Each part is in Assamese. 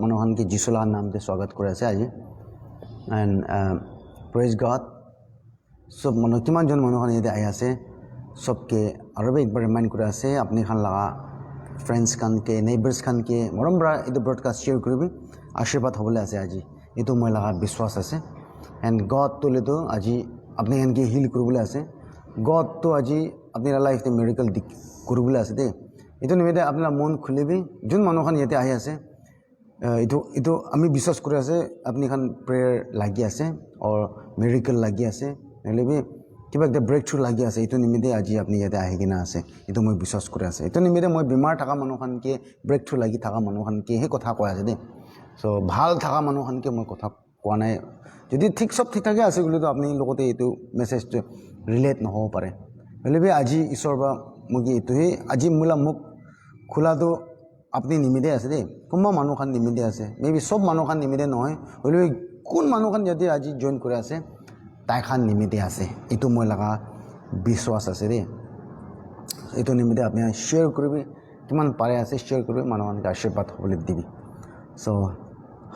मनोहन की जिसुला नाम से स्वागत कर आज एंड प्रेज गॉड सब मन किमान जन मनोहन ये आई आसे सबके और एक बार रिमाइंड कर आसे अपनी खान लगा फ्रेंड्स खान के नेबर्स खान के मरम बड़ा ये ब्रॉडकास्ट शेयर करी आशीर्वाद होबले आसे आज ये तो मैं लगा विश्वास आसे एंड गॉड तो ले तो आज अपनी खान के हिल करबले आसे गॉड तो आज अपनी लाइफ में मेडिकल करबले आसे दे ये तो निमित्ते अपना मन खुले भी जोन मनोहन ये आई आसे इतो आमी विश्वास कर अपनी खान प्रेयर लगी आसे और मेडिकल लगी आसे नहले भी क्या एक ब्रेक थ्रू लगी आसे इतो निमित्ते आज अपनी ये आई किना आसे इतो मैं विश्वास कर इतो निमित्ते मैं बेमार थका मनोहन के ब्रेक थ्रू लगी थका मनोहन के हे कथा कय आसे दे सो भाल थका मनोहन के मैं कथा कोৱা নাই যদি ठीक सब ठीक ठाके आसे तो अपनी लगते ये मेसेज रिलेट नहब पारे नहले भी आज ईश्वर बा मुझे ये आज मोला मुख खोला तो अपनी निमित्ते आसे दे कुम्बा मानु खान निमित्ते आसे मे बी सब मानु खान निमित्ते নহয় হলেও কোন मानु खान যদি আজি জয়েন করে আছে তাই খান নিমিত্তে আছে এটো মই লাগা বিশ্বাস আছে দে এটো নিমিত্তে আপনি শেয়ার করবি কিমান পারে আছে শেয়ার করবি মানব খানকে আশীর্বাদ হবলে দিবি so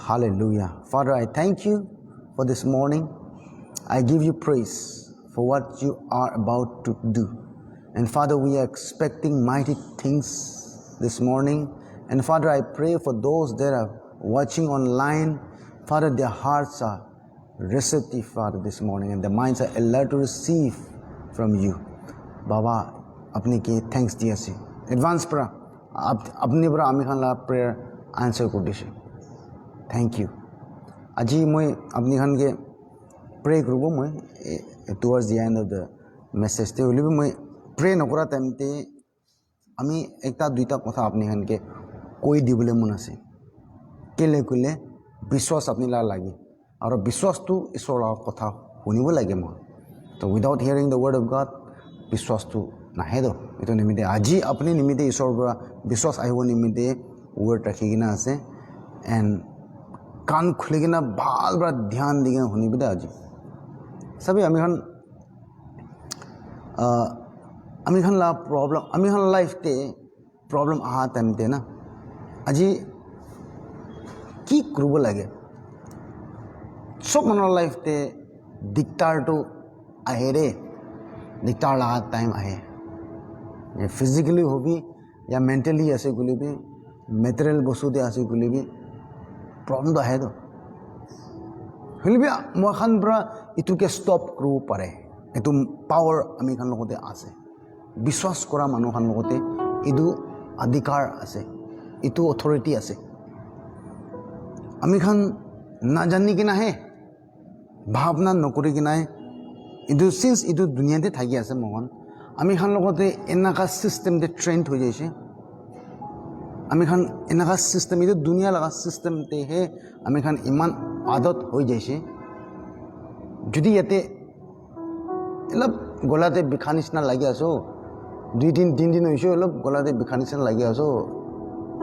hallelujah father I thank you for this morning I give you praise for what you are about to do and father we are expecting mighty things this morning. And Father, I pray for those that are watching online. Father, their hearts are receptive, Father, this morning, and their minds are alert to receive from you. Baba, apne ke thanks diya se. Advance pra, apne pra ami khan la prayer answer ko dishe. Thank you. Aji moi apni khan ke pray krubo moi towards the end of the message. Te holi moi pray nokora time te আমি একটা দুইটা কথা আপনি খানকে কৈ দিবলে মন আছে কেলে কলে বিশ্বাস আপনি লাগে আর বিশ্বাসটো ঈশ্বৰৰ কথা শুনিব লাগে মই তো without hearing the word of God বিশ্বাসটো নাহে তো এটো নিমিত্তে আজি আপনি নিমিত্তে ঈশ্বৰৰ পৰা বিশ্বাস আহিব নিমিত্তে ওয়াৰ্ড ৰাখি কিনা আছে এন্ড কান খুলি কিনা ভাল বৰা ধ্যান দি কিনা শুনিব দে আজি সবে আমি খান ला प्रॉब्लम আমি খান लाइफ ते प्रॉब्लम आहा टाइम ते ना আজি কি করব লাগে সব মনৰ लाइफ ते दिक्कत तो आए रे दिक्कत लगा टाइम आए ये फिजिकली होबी या मेंटली ऐसे गुली भी मटेरियल बस्तु दे ऐसे गुली भी प्रॉब्लम तो है तो हले भी মই খান পৰা ইটুকে স্টপ কৰিব পাৰে এটো পাৱাৰ আমি খান লগতে আছে বিশ্বাস কৰা মানুহ খান লগতে ইদু অধিকাৰ আছে ইটো অথৰিটি আছে আমি খান না জানি কি নাহে ভাৱনা নকৰি কি নাই ইদু সিন্স ইদু দুনিয়াতে থাকি আছে মগন আমি খান লগতে এনেকা সিস্টেম দে ট্ৰেন্ড হৈ যাইছে আমি খান এনেকা সিস্টেম ইদু দুনিয়া লগা সিস্টেম তে হে আমি খান ইমান আদত হৈ যাইছে যদি ইয়াতে অলপ গলাতে বিখা নিচিনা লাগি আছো 2-3 दिन হৈছে অলপ গলাতে বিখা নিচিনা লাগি আছো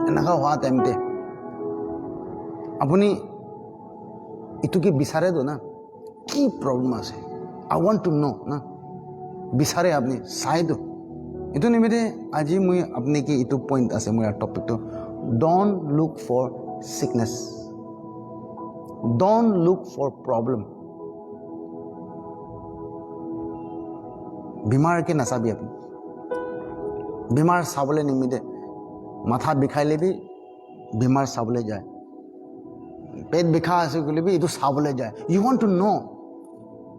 এনেকা হোৱা টাইমতে আপুনি ইটোকে বিচাৰে তো না কি প্ৰব্লেম আছে আই ওয়ান্ট টু নো না বিচাৰে আপুনি চাই তো এটো নিমিত্তে আজি মই আপুনি কি ইটো পইণ্ট আছে মোৰ টপিকটো don't look for sickness don't look for problem बीमार के नसाबी अपनी बीमार साबले निमित्ते माथा बिखाइले भी बीमार साबले जाए पेट बिखा आसे गले भी इतो साबले जाए यू वांट टू नो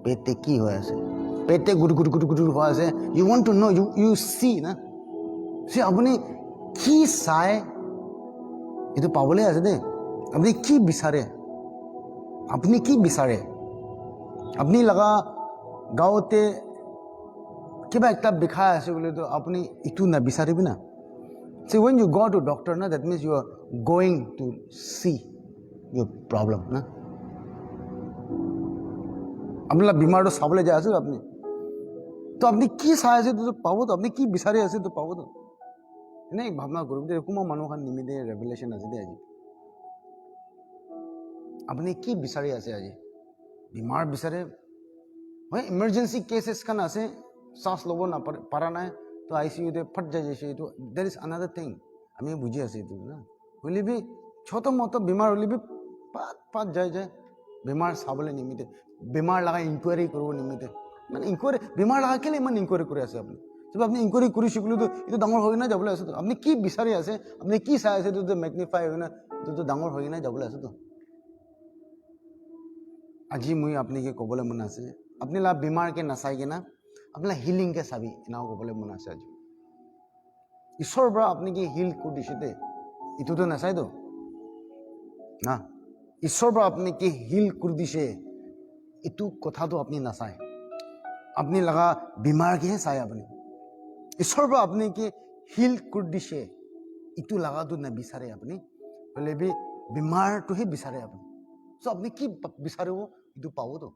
पेटे की हो आसे पेटे गुड गुड गुड गुड हो आसे you want to know you see ना सी अपनी की साय इतो पावले आसे दे अपनी की बिचारे अपनी लगा गाँवते কিবা একটা বিখা আছে বলে তো আপনি ইটু না বিচাৰিবি না সি when you go to doctor na that means you are going to see your problem না আপনার বিমারটো চাবলৈ যায় আছে আপনি তো আপনি কি চাই আছে তো পাব তো আপনি কি বিচাৰি আছে তো পাব তো এনে ভাবনা কৰিব দে কোমা মানুহ খান নিমিতে ৰেভেলেশন আছে দে আজি আপনি কি বিচাৰি আছে আজি বিমাৰ বিচাৰে হয় ইমার্জেন্সি কেसेस খান আছে सांस लब ना पारा ना तो आईसीयू दे फट जाए जैसे तो देयर इज अनदर थिंग आम बुझे आसे ना हमें भी ছোট মতো বেমাৰ হ'লে বি পাত যায় বেমাৰ চাবলৈ নিমিতে বেমাৰ লগা ইনকুৱাৰী কৰিব নিমিতে মানে ইনকুৱাৰী বেমাৰ লগা কেলে ইমান ইনকুৱাৰী কৰি আছে আপুনি আপুনি ইনকুৱাৰী কৰি শিকিলেতো এইটো ডাঙৰ হৈ নাই যাবলৈ আছেতো আপুনি কি বিচাৰি আছে আপুনি কি চাই আছে এইটো মেগনিফাই হৈ না এইটো ডাঙৰ হৈ নাই যাবলৈ আছেতো আজি মই আপোনাকে ক'বলৈ মন আছে আপুনি লা বেমাৰকে নাচাই কিনা আপোনাৰ হিলিংকে চাবি এনাও ক'বলৈ মন আছে আজি ঈশ্বৰৰ পৰা আপুনি কি হিল কৰি দিছে দে এইটোতো নাচাইতো না ঈশ্বৰৰ পৰা আপুনি কি হিল কৰি দিছে এইটো কথাটো আপুনি নাচায় আপুনি লগা বেমাৰকেহে চাই আপুনি ঈশ্বৰৰ পৰা আপুনি কি হিল কৰি দিছে এইটো লগাটো নিবিচাৰে আপুনি বোলে বেমাৰটোহে বিচাৰে আপুনি চ' আপুনি কি বিচাৰিব এইটো পাবতো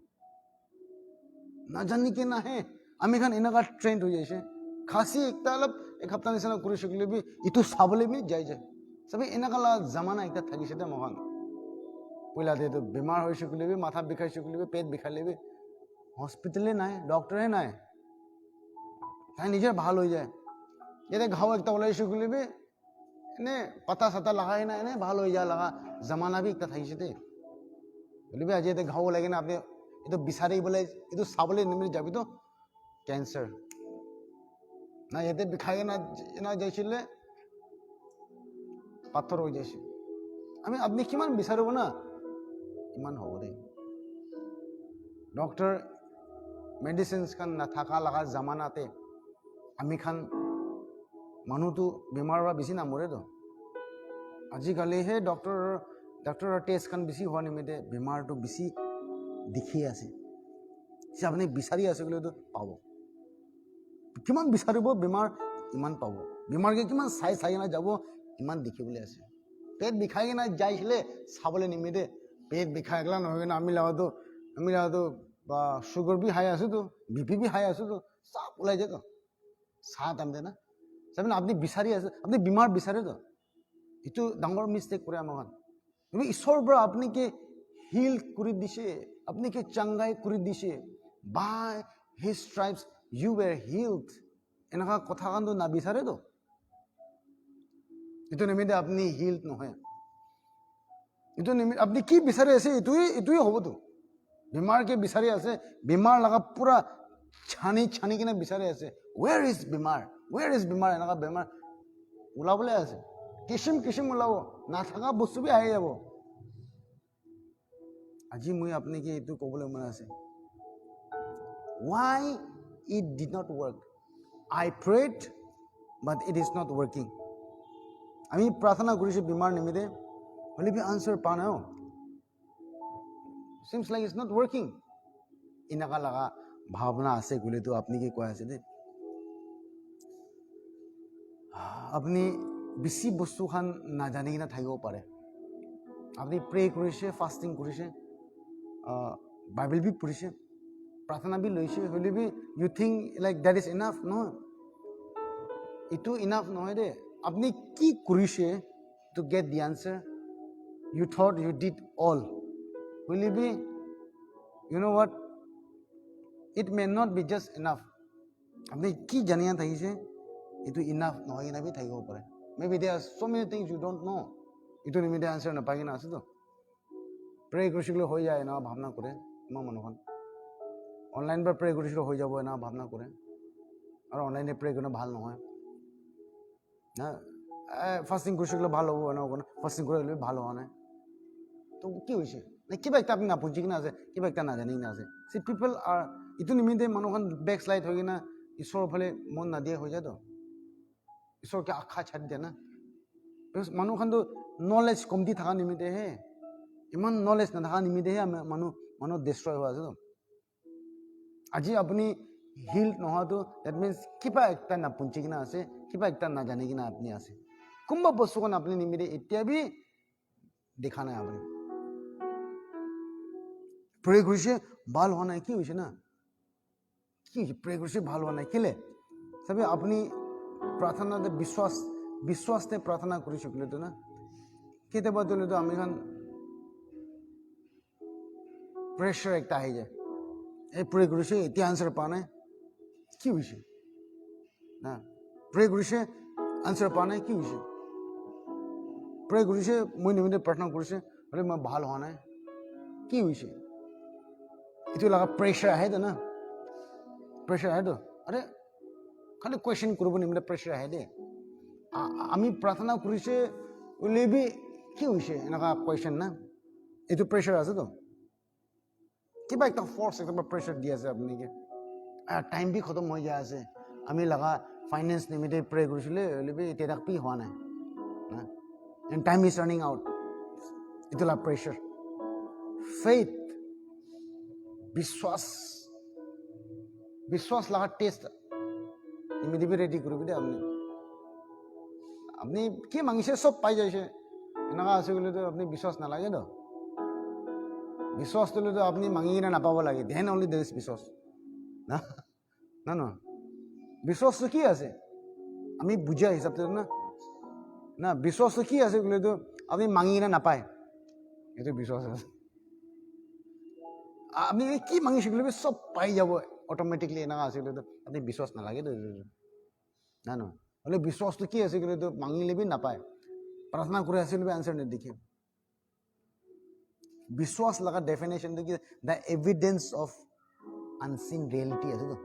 নাজানিকে নাহে আমি খান এনেকুৱা ট্ৰেণ্ড হৈ যাইছে খাচী একটা অলপ এসপ্তাহ নিচিনা কৰি শিকিলে এইটো চাবলৈ যায় চবেই এনেকুৱা জামানা একটা থাকিছে দে মহান পইলাতে এইটো বেমাৰ হৈ শিকিলে মাথা বিষাই শিকিলে পেট বিষালে হস্পিটেলে নাই ডক্টৰে নাই তাই নিজে ভাল হৈ যায় ইয়াতে ঘাও একটা ওলাই শিকিলে এনে পাতা চাতা লগাই নাই এনে ভাল হৈ যায় লগা জামানা একটা থাকিছে দে বলিবি আজি ইয়াতে ঘাও লাগে না আপুনি এইটো বিচাৰিবলৈ এইটো চাবলৈ নিমিলি যাবিতো কেঞ্চাৰ না ইয়াতে বিষাই না যাইছিলে পাথৰ হৈ যাইছে আপুনি কিমান বিচাৰিব না ইমান হ'ব দে ডক্টৰ মেডিচিনছ খান নাথাকা লগা জামানাতে আমি খান মানুহটো বেমাৰৰ পৰা বেছি নামৰেতো আজিকালিহে ডক্টৰৰ টেষ্ট খান বেছি হোৱা নিমিত্তে বেমাৰটো বেছি দেখি আছে আপুনি বিচাৰি আছে বুলিতো পাব কিমান বিচাৰিব বেমাৰ ইমান পাব বেমাৰকে কিমান চাই কিনে যাব ইমান দেখিবলৈ আছে পেট বিষাই কিনে যাইছিলে চাবলৈ নিমিত্তে পেট বিষাই গেলা নহয় কিনে আমি লগাতো বা সুগাৰ বি হাই আছোতো বিপি বি হাই আছোতো চাপ ওলাই যেত চাহ টাইম দে না চাবেন আপুনি বিচাৰি আছে আপুনি বেমাৰ বিচাৰেতো এইটো ডাঙৰ মিষ্টেক কৰে আমাৰ কিন্তু ঈশ্বৰৰ পৰা আপুনি কি হিল কৰি দিছে আপুনি কি চাংগাই কৰি দিছে বাই হিজ ষ্ট্ৰাইপছ ইউ ৱেৰ হিলড এনেকুৱা কথা কাৰণটো নাবিচাৰেতো এইটো নিমিত্তে আপুনি হিলড নহয় এইটো নিমিত্তে আপুনি কি বিচাৰি আছে এইটোৱে হ'বতো বেমাৰকে বিচাৰি আছে বেমাৰ লগা পুৰা ছানি কিনে বিচাৰি আছে ৱেৰ ইজ বেমাৰ এনেকুৱা বেমাৰ ওলাবলৈ আছে কিচিম ওলাব নাথাকা বস্তু বি আহি যাব আজি মই আপোনাক এইটো ক'বলৈ মন আছে why it did not work I prayed but it is not working আমি প্ৰাৰ্থনা কৰিছো বেমাৰ নিমিত্তে হ'লে বি আনসাৰ পা নাই seems like it's not working এনেকা লগা ভাৱনা আছে বুলিতো আপুনি কি কৈ আছে দে আপুনি বেছি বস্তু খান নাজানি কিনে থাকিব পাৰে আপুনি প্ৰে কৰিছে ফাষ্টিং কৰিছে বাইবেল বি পঢ়িছে প্ৰাৰ্থনা বি লৈছে হ'লে B U think like that is enough নহয় এইটো ইনাফ নহয় দে আপুনি কি কৰিছে to get the answer U thought U did all হ'লে B you know' what it may not be just enough আপুনি কি জানিয়া থাকিছে এইটো ইনাফ নহয় কিনা বি থাকিব পাৰে maybe there are so many things you don't know এইটো নিমিত্তে আনচাৰ নাপাই কিনা আছেতো প্ৰে কৰিছিলে হৈ যায় এনেকুৱা ভাৱনা কৰে আমাৰ মানুহখন অনলাইন পৰা প্ৰে কৰিছিলে হৈ যাব এনেকুৱা ভাৱনা কৰে আৰু অনলাইনে প্ৰে কৰিলে ভাল নহয় না ফাষ্টিং কৰিছিলে ভাল হ'ব এনেকুৱা ফাষ্টিং কৰিলে ভাল হোৱা নাই তো কি হৈছে কিবা একটা আপুনি নাপুজি কিনে আছে কিবা একটা নাজানি কিনে আছে চি পিপল আৰ এইটো নিমিত্তে মানুহখন বেক শ্লাইড হৈ কিনে ঈশ্বৰৰ ফালে মন নাদিয়া হৈ যায়তো ঈশ্বৰকে আশা ছাড়ি দিয়ে না মানুহখনতো নলেজ কমতি থকা নিমিত্তেহে ইমান নলেজ নাথাকা নিমিত্তেহে মানুহ ডিষ্ট্ৰয় হৈ আছে আজি আপুনি হিল নোহোৱাটো ডেট মিনছ কিবা একটা নাপুঞ্চি কিনে আছে কিবা একটা নাজানি কিনে আপুনি আছে কোনোবা বস্তুখন আপুনি নিমিত্তে এতিয়া বি দেখা নাই আপুনি প্ৰে কৰিছে ভাল হোৱা নাই কি হৈছে না কি প্ৰে কৰিছে ভাল হোৱা নাই কেলে চাবি আপুনি প্ৰাৰ্থনাতে বিশ্বাসতে প্ৰাৰ্থনা কৰি শিকিলেতো না কেতিয়াবা দিলেতো আমি খান প্ৰেছাৰ একটা আহি যায় এই প্ৰে কৰিছে এতিয়া আনচাৰ পোৱা নাই কি হৈছে না প্ৰে কৰিছে আনচাৰ পোৱা নাই কি হৈছে প্ৰে কৰিছে মই নিমিতে প্ৰাৰ্থনা কৰিছে বোলে মই ভাল হোৱা নাই কি হৈছে এইটো লগা প্ৰেছাৰ আহে না প্ৰেছাৰ আহেতো আৰে খালি কুৱেশ্যন কৰিব নিমিতে প্ৰেছাৰ আহে দে আমি প্ৰাৰ্থনা কৰিছে ওলেবি কি হৈছে এনেকুৱা কুৱেশ্যন না এইটো প্ৰেছাৰ আছেতো কিবা একটা ফৰ্চ একটা প্ৰেছাৰ দি আছে আপুনি টাইম বি খতম হৈ যায় আছে আমি লগা ফাইনেন্স নিমিতে প্ৰে কৰিছিলে ওলেবি এতিয়া তাক পি হোৱা নাই and time is running out itulah pressure faith বিশ্বাস লাগা টেস্ট ইমিডিয়েটলি রেডি করবি দে আপনি কি মাংসে সব পাই যাইছে এনেকা আছে বলে তো আপনি বিশ্বাস না লাগে তো বিশ্বাস তুলে তো আপনি মাঙি কিনা নাপাব লাগে দেন অনলি দেয়ার ইজ বিশ্বাস না না না বিশ্বাস তো কি আছে আমি বুঝা হিসাবতে না না বিশ্বাস তো কি আছে বলে তো আপনি মাঙি কিনা নাপায় এইটো বিশ্বাস আছে আপনি কি মাঙি শিকলে সব পাই যাব অটোমেটিকলি এনেকা আছে বলে তো আপনি বিশ্বাস নালাগে তো না না বলে বিশ্বাস তো কি আছে বলে তো মাঙিলে বি নাপায় प्रार्थना करे आसिल भी आंसर नहीं दिखे विश्वास लगा डेफिनेशन देखिए the evidence of unseen reality है तो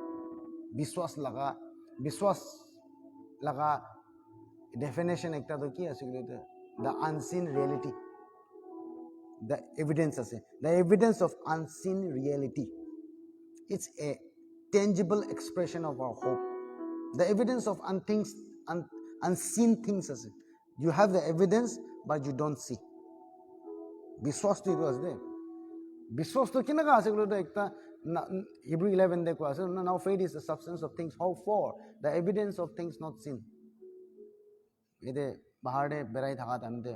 विश्वास लगा डेफिनेशन एक तो क्या है the unseen reality the evidence of unseen reality it's a tangible expression of our hope the evidence of unseen things আছে you have the evidence but you don't see বিশ্বাস তো itu আছে বিশ্বাস তো কেনেকা আছে বলে তো একটা Hebrew 11 দেখো আছে now faith is the substance of things hoped for the evidence of things not seen এতে বাহারে বেড়াই থাকা টাইমতে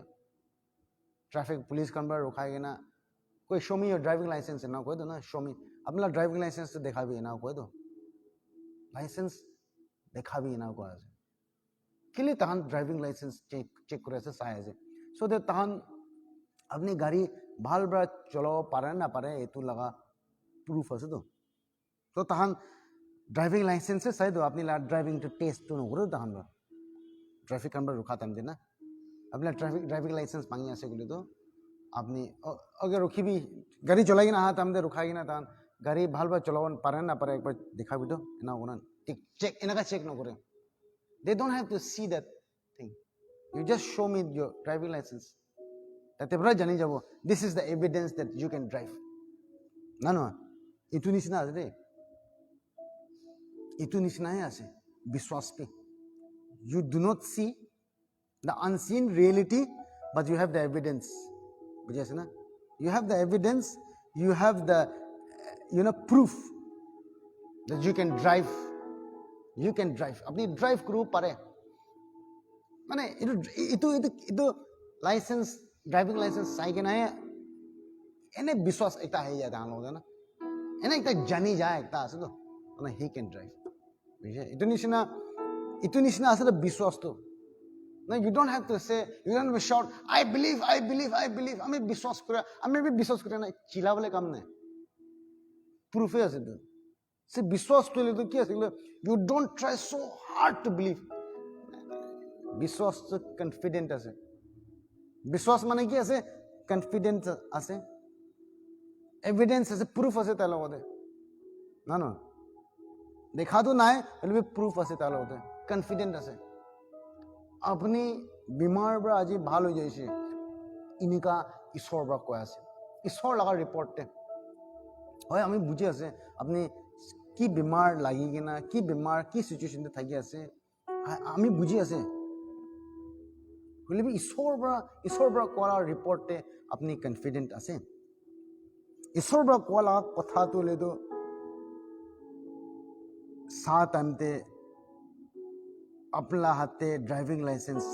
ট্রাফিক পুলিশ কামরা রোখায় কিনা कोई show me your driving license ना कोई तो ना show me अपना ड्राइविंग लाइसेंस तो देखा भी ना कोई तो लाइसेंस देखा भी ना कोई আছে কেলে তাহান ড্রাইভিং লাইসেন্স চেক করে আছে চাই আছে সো দে তাহান আপনি গাড়ি ভালভাবে চলাব পারে না পারে এইটো লাগা প্রুফ আছে তো তাহান ড্রাইভিং লাইসেন্সে চাই তো আপনি ড্রাইভিং টেস্টটো নকৰে তাহান ট্রাফিক কামরা রোখা টাইম দিনা আপনার ড্রাইভিং লাইসেন্স মাঙি আছে বলে তো আপনি আগে রখিবি গাড়ি চলাই কিনা আহা টাইম দে রোখাই কিনা তাহান গাড়ি ভালভাবে চলাব পারে না পারে একবার দেখাবি তো এনা ওনা চেক এনেকা চেক নকৰে They don't have to see that thing. You just show me your driving license. Tate pura jani jabo. This is the evidence that you can drive. No. Itu nisna ase de. Itu nisna hai ase. Biswas pe. You do not see the unseen reality, but you have the evidence. Bujhase na? You have the evidence. You have the, proof that you can drive. You can drive. আপনি ড্রাইভ করব পারে মানে itu লাইসেন্স ড্রাইভিং লাইসেন্স চাই কিনা এনে বিশ্বাস এটা হয়ে যায় তাহার লগতে না এনে একটা জানি যায় একটা আছে তো মানে হি ক্যান ড্রাইভ বুঝছে ইটো নিচিনা আসলে বিশ্বাসটো না you don't have to say you don't be short I believe আমি বিশ্বাস করে না চিলাবলে কাম নাই প্রুফে আছে তো সে বিশ্বাস করলে তো কি আছে you don't try so hard to believe বিশ্বাস তো কনফিডেন্ট আছে বিশ্বাস মানে কি আছে কনফিডেন্স আছে এভিডেন্স আছে প্রুফ আছে তার লগতে না দেখাতো নাই হলে প্রুফ আছে তার লগতে কনফিডেন্ট আছে আপনি বেমাৰ পৰা আজি ভাল হৈ যাইছে এনেকা ঈশ্বৰৰ পৰা কৈ আছে ঈশ্বৰ লগাৰ ৰিপৰ্টে হয় আমি বুজি আছে আপনি কি বেমাৰ লাগি কিনা কি বেমাৰ কি সিচুৱেশ্যনতে থাকি আছে আমি বুজি আছে হলে ঈশ্বৰৰ পৰা কোৱা ৰিপৰ্টে আপনি কনফিডেন্ট আছে ঈশ্বৰৰ পৰা কোৱা কথাটো হলেতো সাত টাইমতে আপনার হাতে ড্রাইভিং লাইসেন্স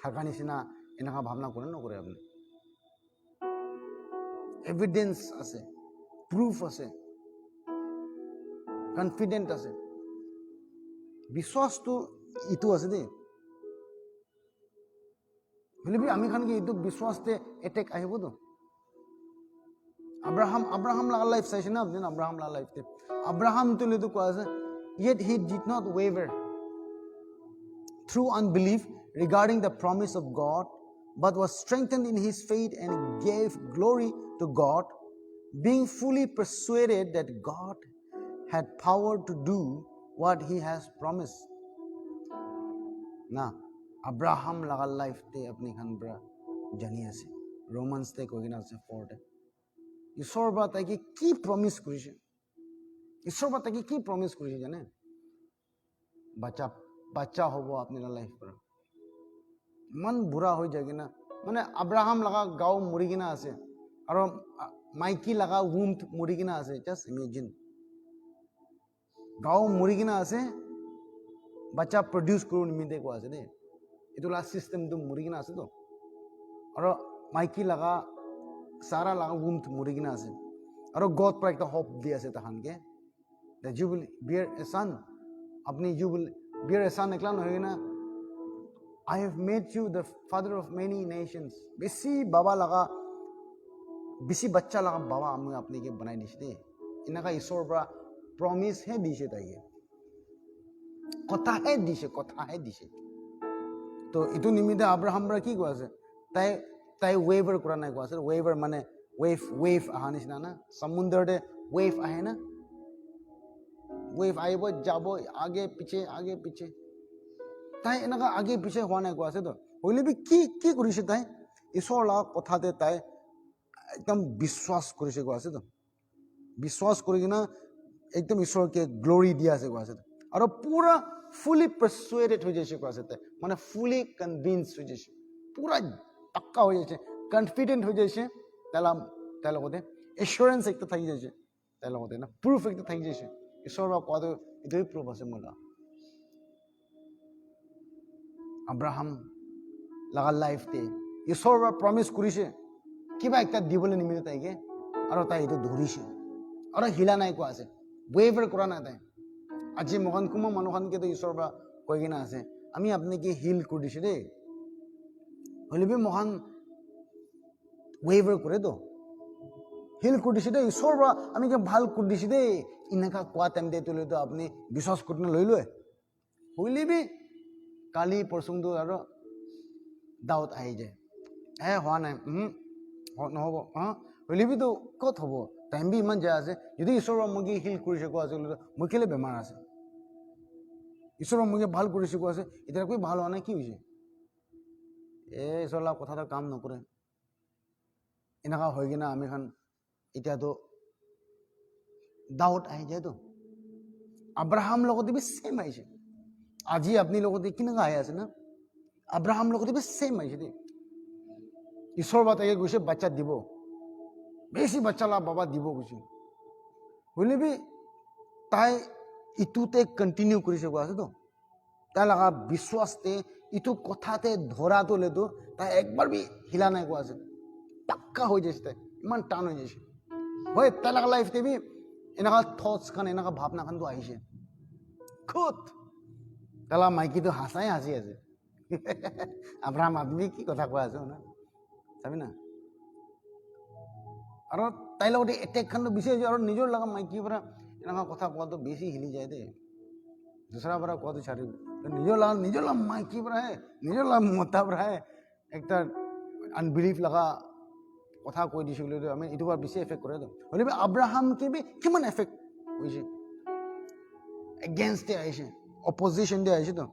থাকা নিচিনা এনেকা ভাবনা করে নকরে আপনি এভিডেন্স আছে প্রুফ আছে কনফিডেন্ট আছে বিশ্বাসটো ইটো আছে দেই বলে আমি খান কি ইটো বিশ্বাসতে এটেক আহিব তো আব্রাহাম লাগা লাইফ চাইছে না আপনি আব্রাহাম লাগা লাইফতে আব্রাহাম তো লেতো কোয়া আছে yet he did not waver through unbelief regarding the promise of God but was strengthened in his faith and gave glory to God, being fully persuaded that God had power to do what he has promised. Na Abraham laga life te apni khan bra jani ase Romans te kogina ase 4 te Ishor ba ta ki promise korise Ishor ba ta ki promise korise jane bacha hobo apni life par man bura hoi jayegi na mane Abraham laga gao muri gina ase aro maiki laga womb muri gina ase just imagine gao muri gina ase bacha produce kuru nimite ko ase de itu la system tu muri gina ase to aro maiki laga sara laga womb muri gina ase aro God pra ekta hope di ase tahan ke that you will bear a son apni you will bear a son ekla no hoina I have made you the father of many nations bisi baba laga bisi bachcha laga baba ami apni ke banai dise de inaka Ishor pra promise hai dise ta ye kotha hai dise to itu nimite Abraham ra ki ko ase tai waver kora nai ko ase waver mane wave ahani na samundar de wave ahe na wave aibo jabo age piche তাই এনেকা আগে পিছে হোৱা নাই কোৱা আছে তো হইলে বি কি কৰিছে তাই ঈশ্বৰ লা কথাতে তাই একদম বিশ্বাস কৰিছে কোৱা আছে তো বিশ্বাস কৰি কিনা একদম ঈশ্বৰকে গ্লোৰি দিয়া আছে কোৱা আছে আৰু পুৰা ফুলি পাৰসুয়েটেড হৈ যাইছে কোৱা আছে তাই মানে ফুলি কনভিন্স হৈ যাইছে পুৰা পাক্কা হৈ যাইছে কনফিডেন্ট হৈ যাইছে তাই লগতে এসুৰেন্স একটা থাকি যাইছে তাই লগতে না প্ৰুফ একটা থাকি যাইছে ঈশ্বৰৰ কোৱাটো এটোই প্ৰুফ আছে মোলা Abraham laga life te Ishor ba promise kurise kiba ekta dibole nimite taike aro tai etu dhurise aro hila nai ko ase waver kora na tai aji mohan kuma manukhan ke to Ishor ba koigina ase ami apni ke heal kudise de holibi mohan waver kore to heal kudise de Ishor ba ami ke bhal kudise de inaka kwa time de tole to apni বিশ্বাস korna loi loe holibi কালি পৰসুংটো আৰু দাউত আহি যায় হোৱা নাই নহ'ব হলিবি তো ক'ত হ'ব টাইম বি ইমান যায় আছে যদি ঈশ্বৰৰ মোক হিল কৰিছে কোৱা আছে মোৰ কেলে বেমাৰ আছে ঈশ্বৰৰ মোক ভাল কৰিছে কোৱা আছে এতিয়া কৈ ভাল হোৱা নাই কি হৈছে ঈশ্বৰৰ কথা এটা কাম নকৰে এনেকুৱা হৈ কিনা আমি খান এতিয়াতো দাউত আহি যায়তো আব্ৰাহাম লগতে বি ছেম আহিছে আজি আপনি লগতে কিনেকা আহি আছে না আব্রাহাম লগতে বি সেম আহিছে দে ঈশ্বৰ বাতাকে গৈছে বাচ্চা দিব বেছি বাচ্চা লা বাবা দিব গৈছে হইলে বি তাই ইটুতে কন্টিনিউ কৰিছে কোৱা আছে তো তাই লগা বিশ্বাসতে ইটু কথাতে ধৰা তোলে তো তাই একবাৰ বি হিলা নাই কোৱা আছে পাক্কা হৈ যাইছে তাই ইমান টান হৈ যাইছে হয় তাই লগা লাইফতে বি এনেকা থটস খান এনেকা ভাৱনা খান তো আহিছে খুদ তালা মাইকি তো হাসাই হাসি আছে আব্রাহাম আপনি কি কথা কোৱা আছে না চাবি না আৰু তাই লগতে এটেক খান বিচাৰিছে আৰু নিজৰ লগা মাইকি পৰা এনেকুৱা কথা কোৱাটো বেছি হিলি যায় দে দুসৰা পৰা কোৱাটো ছাড়িব নিজৰ লগা মাইকি পৰা হে নিজৰ লগা মতা পৰা হে একটা আনবিলিভ লগা কথা কৈ দিছো বুলি আমি এইটো পৰা বেছি এফেক্ট কৰে হ'লে আব্ৰাহামকে বি কিমান এফেক্ট হৈছে এগেইনষ্ট আহিছে অপজিশন দিয়ে আহিছে তো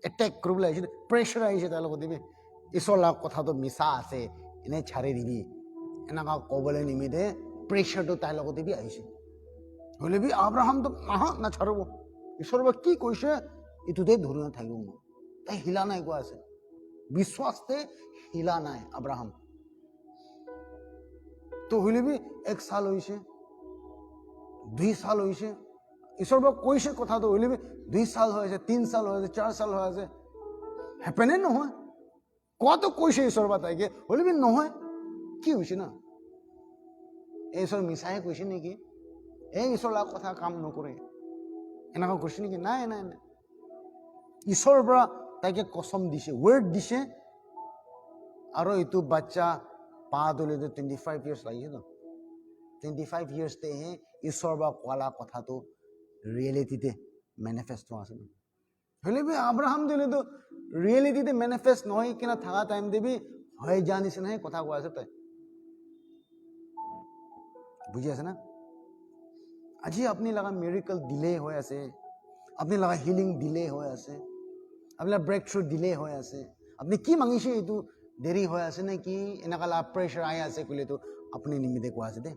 এটেক কৰিবলৈ আহিছে প্ৰেছাৰ আহিছে তাৰ লগত দিবি ঈশ্বৰৰ লগ কথাটো মিছা আছে এনে ছাড়ি দিবি এনেকুৱা ক'বলৈ নিমিতে প্ৰেছাৰটো তাৰ লগত দিবি আহিছে হ'লে বি আব্ৰাহামটো নাছাৰিব ঈশ্বৰ বা কি কৈছে এইটোতে ধৰি নাথাকিব মই তাই হিলা নাই কোৱা আছে বিশ্বাসতে হিলা নাই আব্ৰাহাম তো হ'লে বি 1 সাল হৈছে 2 সাল হৈছে ঈশ্বৰ বা কৈছে কথাটো হ'লে 2 সাল হৈ আছে 3 সাল হৈ আছে 4 সাল হৈ আছে হেপেনে নহয় কোৱাটো কৈছে ঈশ্বৰ বা তাইকে হ'লে নহয় কি হৈছে না ঈশ্বৰ মিছাহে কৈছে নেকি ঈশ্বৰ লাগ কথা কাম নকৰে এনেকুৱা কৈছে নেকি নাই নাই নাই ঈশ্বৰৰ পৰা তাইকে কসম দিছে ৱৰ্ড দিছে আৰু এইটো বাচ্চা পা দলে 25 ইয়াৰ্স লাগিছে ন 25 ইয়াৰ্স তে হে ঈশ্বৰ বা কোৱা কথাটো ৰিয়েলিটিতে মেনিফেষ্ট হোৱা আছে হ'লে বি আব্ৰাহাম দিলে তো ৰিয়েলিটিতে মেনিফেষ্ট নহয় কিনা থাকা টাইম দেবি হৈ যোৱা নিচিনাহে কথা কৈ আছে তই বুজি আছে না আজি আপুনি লগা মিৰাকল ডিলে হৈ আছে আপুনি লগা হিলিং ডিলে হৈ আছে আপোনাৰ ব্ৰেক থ্ৰু ডিলে হৈ আছে আপুনি কি মাগিছে এইটো দেৰি হৈ আছে নে কি এনেকা লা প্ৰেছাৰ আহি আছে কলেতো আপুনি নিমিতে কোৱা আছে দে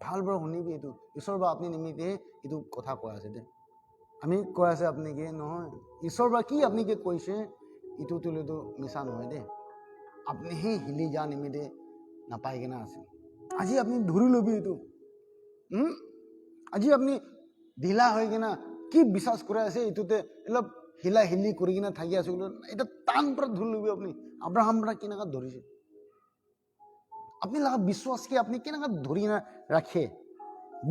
ভাল বড় শুনিবি এইটো ঈশ্বৰ বা আপুনি নিমিতে এইটো কথা কোৱা আছে দে আমি কৈ আছে আপুনি কি নহয় ঈশ্বৰ বা কি আপুনি কি কৈছে এইটো তুলিতো মিছা নহয় দে আপুনি হে হিলি যা নিমিতে নাপাই কিনা আছে আজি আপুনি ধৰি ল'বি এইটো আজি আপুনি ঢিলা হৈ কিনা কি বিশ্বাস কৰে আছে এইটোতে অলপ হিলা হিলি কৰি কিনা থাকি আছো এটা টান পৰা ধৰি ল'বি আপুনি আব্ৰাহাম পৰা কেনেকা ধৰিছে আপনি লগা বিশ্বাসকে আপনি কেনেকা ধৰি না ৰাখে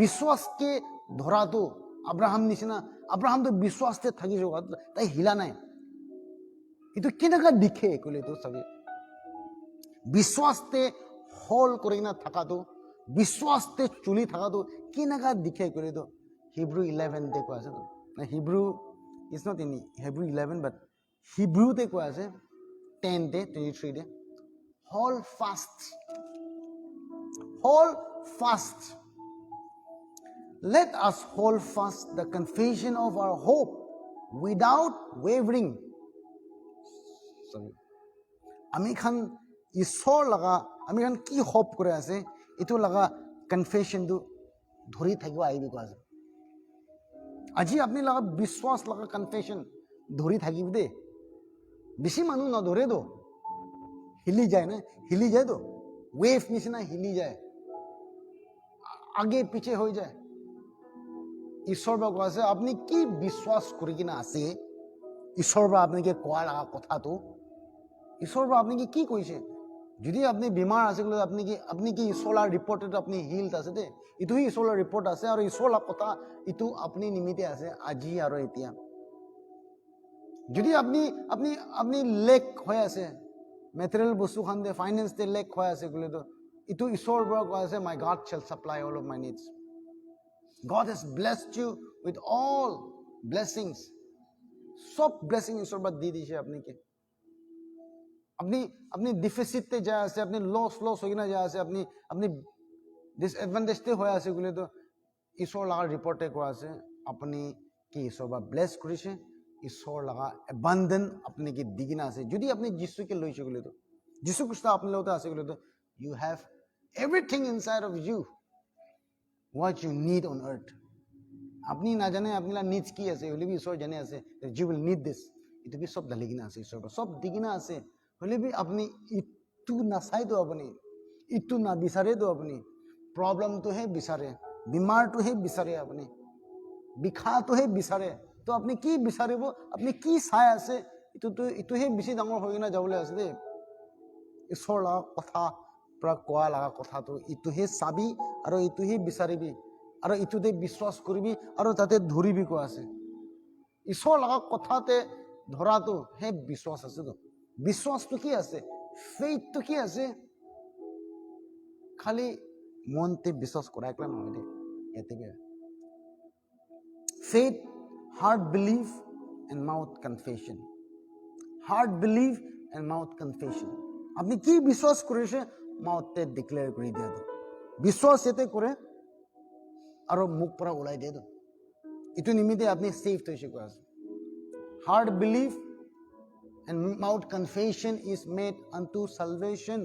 বিশ্বাসকে ধৰাটো আব্ৰাহাম নিচিনা আব্ৰাহামটো বিশ্বাসতে থাকিছে তাই হিলা নাই এইটো কেনেকা দিখে কলে তো সবে বিশ্বাসতে হল কৰি না থাকাটো বিশ্বাসতে চলি থাকাটো কেনেকা দিখে কলে তো হিব্ৰু 11 তে কোৱা আছে না Hebrew is not in Hebrew 11 বাট হিব্ৰুতে কোৱা আছে 10 তে 23 তে হল fast hold fast. Let us hold fast the confession of our hope without wavering. Sorry. আমি খান ঈশ্বৰ লগা আমি খান কি হোপ কৰে আছে এইটো লগা কনফেশনটো ধৰি থাকিব আহিব কোৱা আছে আজি আপুনি লগা বিশ্বাস লগা কনফেশন ধৰি থাকিব দে বেছি মানুহ নধৰে তো হিলি যায় না হিলি যায় তো ওয়েভ নিচিনা হিলি যায় আগে পিছে হৈ যায় ঈশ্বৰ বা কোৱা আছে আপুনি কি বিশ্বাস কৰি কিনা আছে ঈশ্বৰ বা আপোনাকে কোৱা লগা কথাটো ঈশ্বৰ বা আপুনি কি কৈছে যদি আপনি বিমাৰ আছে বলে আপনি কি ইছলাৰ ৰিপৰ্টত আপনি হিলড আছে দে ইটো হি ইছলাৰ ৰিপৰ্ট আছে আৰু ইছলাৰ কথা ইটো আপনি নিমিতে আছে আজি আৰু এতিয়া যদি আপনি লেক হৈ আছে মেটেৰিয়েল বস্তু খান দে ফাইনেন্স দে লেক হৈ আছে বলে তো ইটো ঈশ্বৰ পৰা কোৱা আছে মাই god shall supply all of my needs God has blessed you with all blessings সব ব্লেসিং ঈশ্বৰ পৰা দি দিছে আপনাকে আপনি ডিফিসিটতে যায় আছে আপনি লস হৈ কিনা যায় আছে আপনি ডিসএডভান্টেজতে হৈ আছে বলে তো ঈশ্বৰ লগা ৰিপৰ্টে কোৱা আছে আপনি কি ঈশ্বৰ বা ব্লেস কৰিছে ঈশ্বৰ লগা এবান্ডেন্ট আপনি কি দি কিনা আছে যদি আপনি যিশুকে লৈছে বলে তো যিশু খ্ৰীষ্ট আপোনাৰ লগতে আছে বলে তো you have everything inside of you what you need on earth আপনি না জানে আপনার নিডস কি আছে হলে বি ঈশ্বর জানে আছে you will need this itu বি সব ঢালি কিনা আছে ঈশ্বর সব দি কিনা আছে হলে বি আপনি ইটু না চাই তো আপনি ইটু না বিচাৰে তো আপনি প্ৰবলেমটোহে বিচাৰে বিমাৰটোহে বিচাৰে আপনি বিখাটোহে বিচাৰে তো আপনি কি বিচাৰিব আপনি কি চাই আছে ইটোহে বেছি ডাঙৰ হৈ কিনা যাবলৈ আছে দেই ঈশ্বৰ লগা কথা পৰা কোৱা লগা কথাটো ইটোহে চাবি আৰু ইটোহে বিচাৰিবি আৰু ইটোতে বিশ্বাস কৰিবি আৰু তাতে ধৰিবি কোৱা আছে ঈশ্বৰ লগা কথাতে ধৰাটো হে বিশ্বাস আছে তো বিশ্বাসটো কি আছে ফেইথটো কি আছে খালি মনতে বিশ্বাস কৰা একলা নহয় দে এতেকে faith heart belief and mouth confession heart belief and mouth confession আপনি কি বিশ্বাস করেছে মাউথে ডিক্লেয়ার করে দিয়া তো বিশ্বাস এতে করে আৰু মুখ পৰা ওলাই দিয়ে তো ইটো নিমিতে আপনি সেফ হইছে কোৱা আছে heart belief and mouth confession is made unto salvation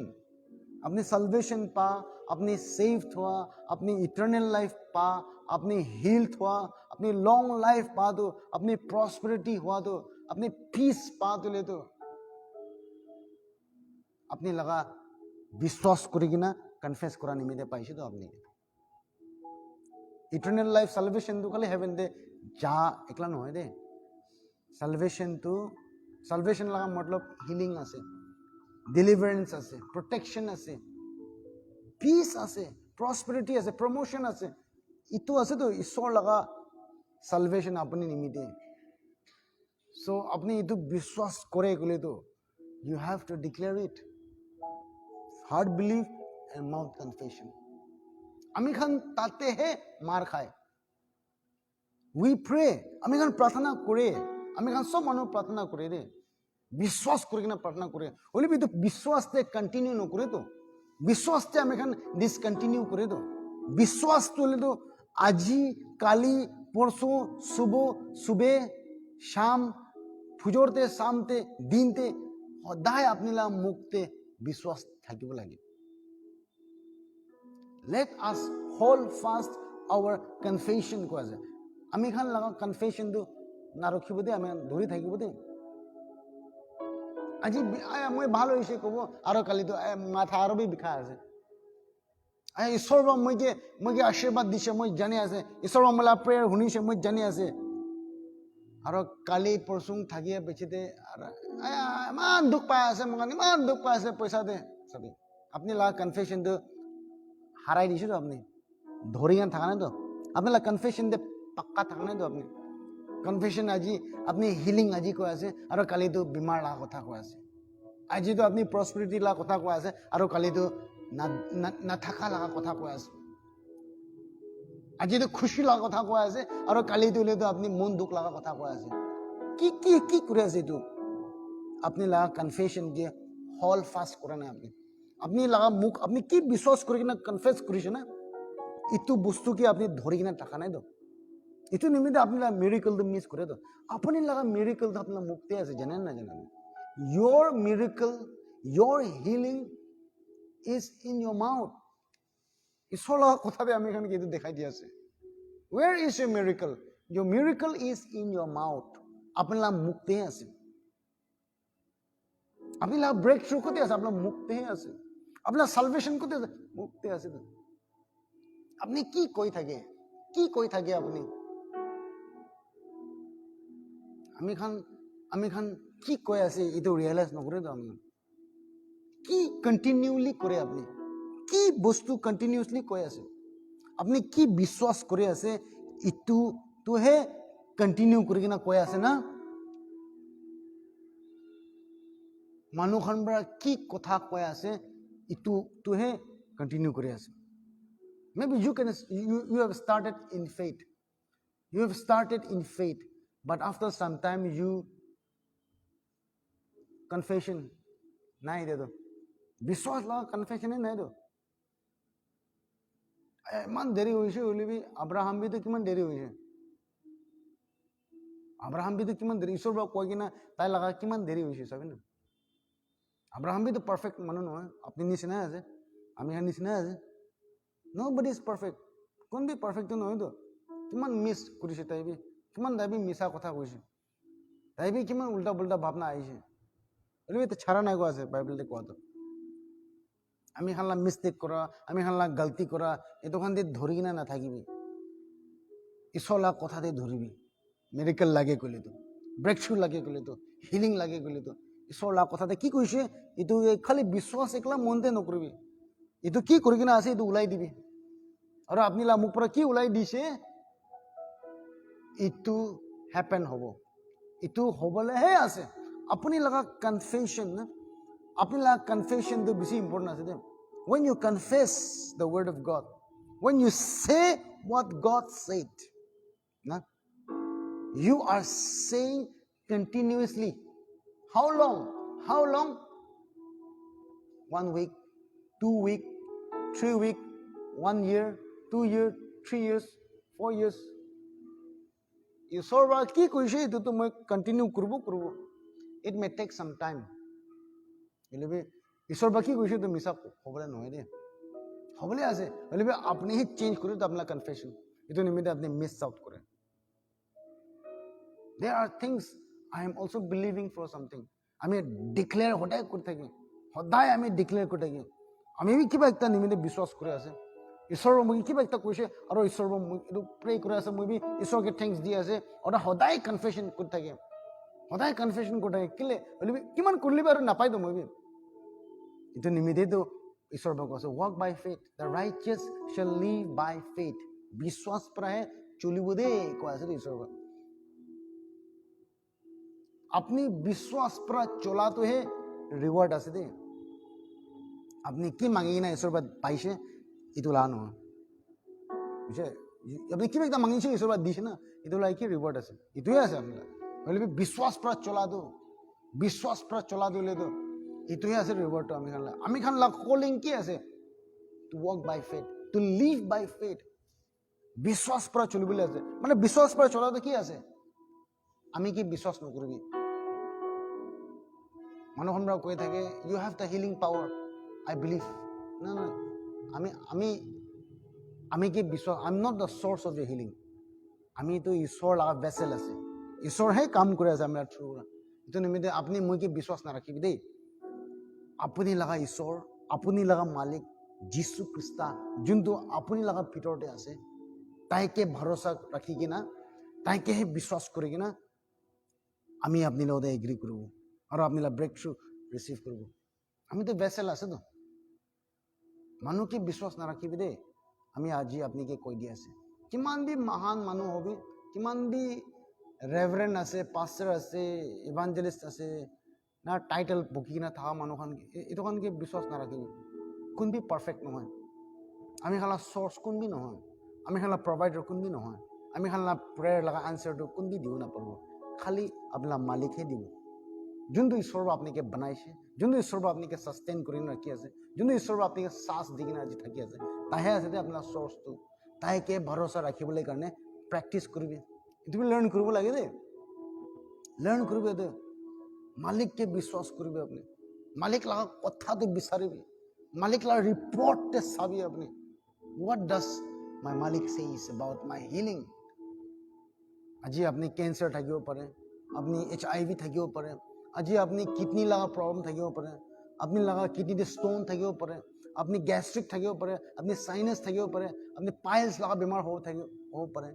अपनी salvation पा अपनी saved हुआ अपनी eternal life पा अपनी healed हुआ अपनी long life पा दो अपनी prosperity हुआ दो अपनी peace पा तो ले दो अपनी लगा বিশ্বাস কৰি কিনা কনফেস কৰা নিমিতে পাইছে তো আপনি eternal life salvation তো খালি heaven দে যা একলা নহয় দে salvation লাগা মতলব healing আছে deliverance আছে protection আছে peace আছে prosperity আছে promotion আছে ইটো আছে তো ঈশ্বৰ লাগা salvation আপনি নিমিতে so আপনি ইটো বিশ্বাস কৰে গলে তো you have to declare it heart belief and mouth confession আমি খান তাতে হে মার খায় we pray আমি খান প্রার্থনা করে আমি খান সব মানুষ প্রার্থনা করে রে বিশ্বাস কৰি কিনে প্ৰাৰ্থনা কৰে হ'লে কিন্তু বিশ্বাসতে কণ্টিনিউ নকৰে তো বিশ্বাসতে আমি এখন ডিসকণ্টিনিউ কৰে তো বিশ্বাসটো হ'লেতো আজি কালি পৰশু সুবে শাম ফুজৰতে শামতে দিনতে সদায় আপোনালোক মুখতে বিশ্বাস থাকিব লাগে let us hold fast our confession কোৱা যায় আমি খান লগা কনফেশনটো নাৰখিব দে আমি ধৰি থাকিব দে আজি মই ভাল হৈছে ক'ব আৰু কালিতো মাথা আৰু বিষাই আছে ঈশ্বৰ মই আশীৰ্বাদ দিছে মই জানি আছে ঈশ্বৰ মোলা প্ৰেয়াৰ শুনিছে মই জানি আছে আৰু কালি পৰচুং থাকিয়ে বেছিতে ইমান দুখ পাই আছে মোক ইমান দুখ পাই আছে পইচা দে চবেই আপুনি লগা কনফেশনটো হাৰাই দিছোঁ তো আপনি ধৰি কেনে থকা নাই তো আপোনালোক কনফেশন দে পাক্কা থকা নাই তো আপুনি কনফেশন আজি আপনি হিলিং আজি কৈ আছে আৰু কালিতো বেমাৰ লগা কথা কৈ আছে আজিতো আপুনি প্ৰস্পেৰিটি লগা কথা কৈ আছে আৰু কালিতো নাথাকা লগা কথা কৈ আছে আজিতো খুশি লগা কথা কৈ আছে আৰু কালিতো হ'লেতো আপুনি মন দুখ লগা কথা কৈ আছে কি কি কি কৰি আছে এইটো আপুনি লগা কনফেশন দিয়ে হল ফাষ্ট কৰা নাই আপনি লগা মুখ আপনি কি বিশ্বাস কৰি কিনে কনফেস কৰিছে না ইটো বস্তু কি আপনি ধৰি কিনে টাকা নাই তো ইটো নিমিত্তে আপনার মিরাকলটো মিস করে তো আপনি লগা মিরাকলটো আপনার মুক্তি আছে জানেন না জানেন your miracle your healing is in your mouth ঈশ্বৰ লগা কথাতে আমি এখানে কিন্তু দেখাই দি আছে where is your miracle is in your mouth আপনার মুক্তি আছে আপনি লগা ব্রেক থ্রু কোথায় আছে আপনার মুক্তি আছে আপনার সালভেশন কোথায় আছে মুক্তি আছে তো আপনি কি কই থাকে আপনি আমি খান কি কৈ আছে এইটো ৰিয়েলাইজ নকৰে তো আমি কি কন্টিনিউলি কৰে আপনি কি বস্তু কন্টিনিউসলি কৈ আছে আপনি কি বিশ্বাস কৰি আছে ইটো তোহে কন্টিনিউ কৰি কিনা কৈ আছে না মানুহখন পৰা কি কথা কৈ আছে ইটো তোহে কন্টিনিউ কৰি আছে maybe you have started in faith but after some time you confession নাই দে তো বিশ্বাস লগা কনফেশনে নাই তো ইমান দেৰি হৈছে হ'লেবি আব্ৰাহাম বিতো কিমান দেৰি হৈছে আব্ৰাহাম বিতো কিমান দেৰি ঈশ্বৰ বা কৈ কিনা তাই লগা কিমান দেৰি হৈছে চাবি না আব্ৰাহাম বিতো পাৰফেক্ট মানুহ নহয় আপুনি নিচিনাই আছে আমি নিচিনাই আছে nobody is perfect কোন বি পাৰফেক্ট নহয় তো কিমান মিছ কৰিছে তাইবি কিমান তাইবি মিছা কথা কৈছে তাইবি কিমান উল্টা পুল্টা ভাৱনা আহিছে হ'লেবি তো ছাড়া নাই কোৱা আছে বাইবেলতে কোৱাটো আমি খানলা মিষ্টেক কৰা আমি খানলা গলতি কৰা এইটোখান দি ধৰি কিনা নাথাকিবি ঈশ্বৰ লগা কথাতে ধৰিবি মিৰাকল লাগে ক'লেতো ব্ৰেক থ্ৰু লাগে ক'লেতো হিলিং লাগে ক'লেতো ঈশ্বৰ লগা কথাতে কি কৈছে এইটো খালি বিশ্বাস একলা মনতে নকৰিবি এইটো কি কৰি কিনা আছে এইটো ওলাই দিবি আৰু আপুনি মোক পৰা কি ওলাই দিছে ইটো হ্যাপেন হ'ব ইটো হ'বলেহে আছে আপুনি লগা কনফেশন না আপুনি লগা কনফেশনটো বেছি ইম্পৰ্টেণ্ট আছে দে when you confess the word of God when you say what God said na you are saying continuously how long 1 week 2 week 3 week 1 year 2 year 3 years 4 years ঈশ্বৰ বা কি কৈছে এইটো মই কন্টিনিউ কৰিব it may take some time হ'লেবি ঈশ্বৰ বা কি কৈছে তো মিছা হ'বলে নহয় দে হ'বলে আছে হ'লেবি আপুনি হি চেঞ্জ কৰি তো আপোনাৰ কনফেশন এইটো নিমিত্তে আপুনি মিছ আউট কৰে there are things I am also believing for something আমি ডিক্লেয়াৰ সদায় কৰি থাকি সদায় আমি ডিক্লেয়াৰ কৰি থাকি আমি কিবা একটা নিমিত্তে বিশ্বাস কৰি আছে ঈশ্বৰৰ মোক কিবা একটা কৈছে আৰু ঈশ্বৰৰ মোক এইটো প্ৰে কৰি আছে মই ঈশ্বৰকে থেংকছ দি আছে আৰু সদায় কনফেশন কৰি থাকে সদায় কনফেশন কৰি থাকে কেলে হ'লেবি কিমান কৰিলেবি আৰু নাপায়তো মই এইটো নিমিত্তেতো ঈশ্বৰ মোক কৈছে walk by faith the righteous shall live by faith বিশ্বাস পৰাহে চলিব দেই কৈ আছে ঈশ্বৰ আপনি বিশ্বাস পৰা চলাটোহে ৰিৱাৰ্ড আছে দেই আপনি কি মাগি কিনা ঈশ্বৰ পাইছে এইটো লা নহয় বুঝছে আপনি কিবা একটা মাগিছে ঈশ্বৰ দিছে না এইটো লাই কি ৰিৱাৰ্ড আছে এইটোৱে আছে আপোনাৰ হ'লে বিশ্বাস পৰা চলাটো বিশ্বাস পৰা চলা দিলেতো এইটোহে আছে ৰিৱাৰ্ডটো আমি খান লাগ কলিং কি আছে two walk by faith two live by faith বিশ্বাস পৰা চলিবলৈ আছে মানে বিশ্বাস পৰা চলাটো কি আছে আমি কি বিশ্বাস নকৰিবি মানুহখনরা কৈ থাকে you have the healing power I believe না না আমি আমি আমি কি বিশ্বাস I am not the source of the healing আমি তো ঈশ্বর লাগা ভেসেল আছে ঈশ্বরহে কাম করে আছে আমার থ্রু এইটো নিমিত্তে আপনি মই কি বিশ্বাস নাৰাখিবি দেই আপুনি লাগা ঈশ্বৰ আপুনি লাগা মালিক যীশু খ্ৰীষ্টা যোনটো আপুনি লাগা ভিতৰতে আছে তাইকে ভৰসা ৰাখি কিনা তাইকেহে বিশ্বাস কৰি কিনা আমি আপনি লগতে এগ্ৰি কৰব আৰ আপনি ব্ৰেক থ্ৰু ৰিসিভ কৰব আমি তো ভেসেল আছে তো মানুহকে বিশ্বাস নাৰাখিবি দেই আমি আজি আপনাকে কৈ দি আছে কিমান বি মহান মানুহ হবি কিমান বি ৰেভাৰেণ্ড আছে পাষ্টাৰ আছে ইভাঞ্জেলিষ্ট আছে না টাইটেল বকি কিনা থকা মানুহখন এইটো কাৰণকে বিশ্বাস নাৰাখিবি কোন বি পাৰফেক্ট নহয় আমি খালা সোর্স কোন বি নহয় আমি খালা প্রোভাইডার কোন বি নহয় আমি খালা প্রেয়ার লাগা আনসারটো কোন বি দিব নাপারব খালি আপনার মালিকহে দিব যোনটো ঈশ্বৰ আপনাকে বনাইছে যোনটো ঈশ্বৰ আপনাকে সাস্টেইন কৰি ৰাখি আছে যোনটো ঈশ্বৰ আপনাকে শ্বাস দি কিনে আজি থাকি আছে তাহে আছে যে আপোনাৰ সোৰ্সটো তাইকে ভৰসা ৰাখিবলৈ কাৰণে প্ৰেক্টিছ কৰিবি তুমি লাৰ্ণ কৰিব লাগে দেই লাৰ্ণ কৰিবি দে মালিককে বিশ্বাস কৰিবি আপনি মালিক লাগা কথাটো বিচাৰিবি মালিক লাগা ৰিপৰ্টতে চাবি আপনি what does my malik says about my healing আজি আপনি ক্যান্সার থাকিব পাৰে আপনি HIV থাকিব পাৰে আজি আপনি কিডনি লাগা প্ৰবলেম থাকিব পাৰে আপনি লাগা কিডনিতে স্টোন থাকিব পাৰে আপনি গ্যাস্ট্ৰিক থাকিব পাৰে আপনি সাইনাস থাকিব পাৰে আপনি পাইলস লাগা বেমাৰ হ'ব পাৰে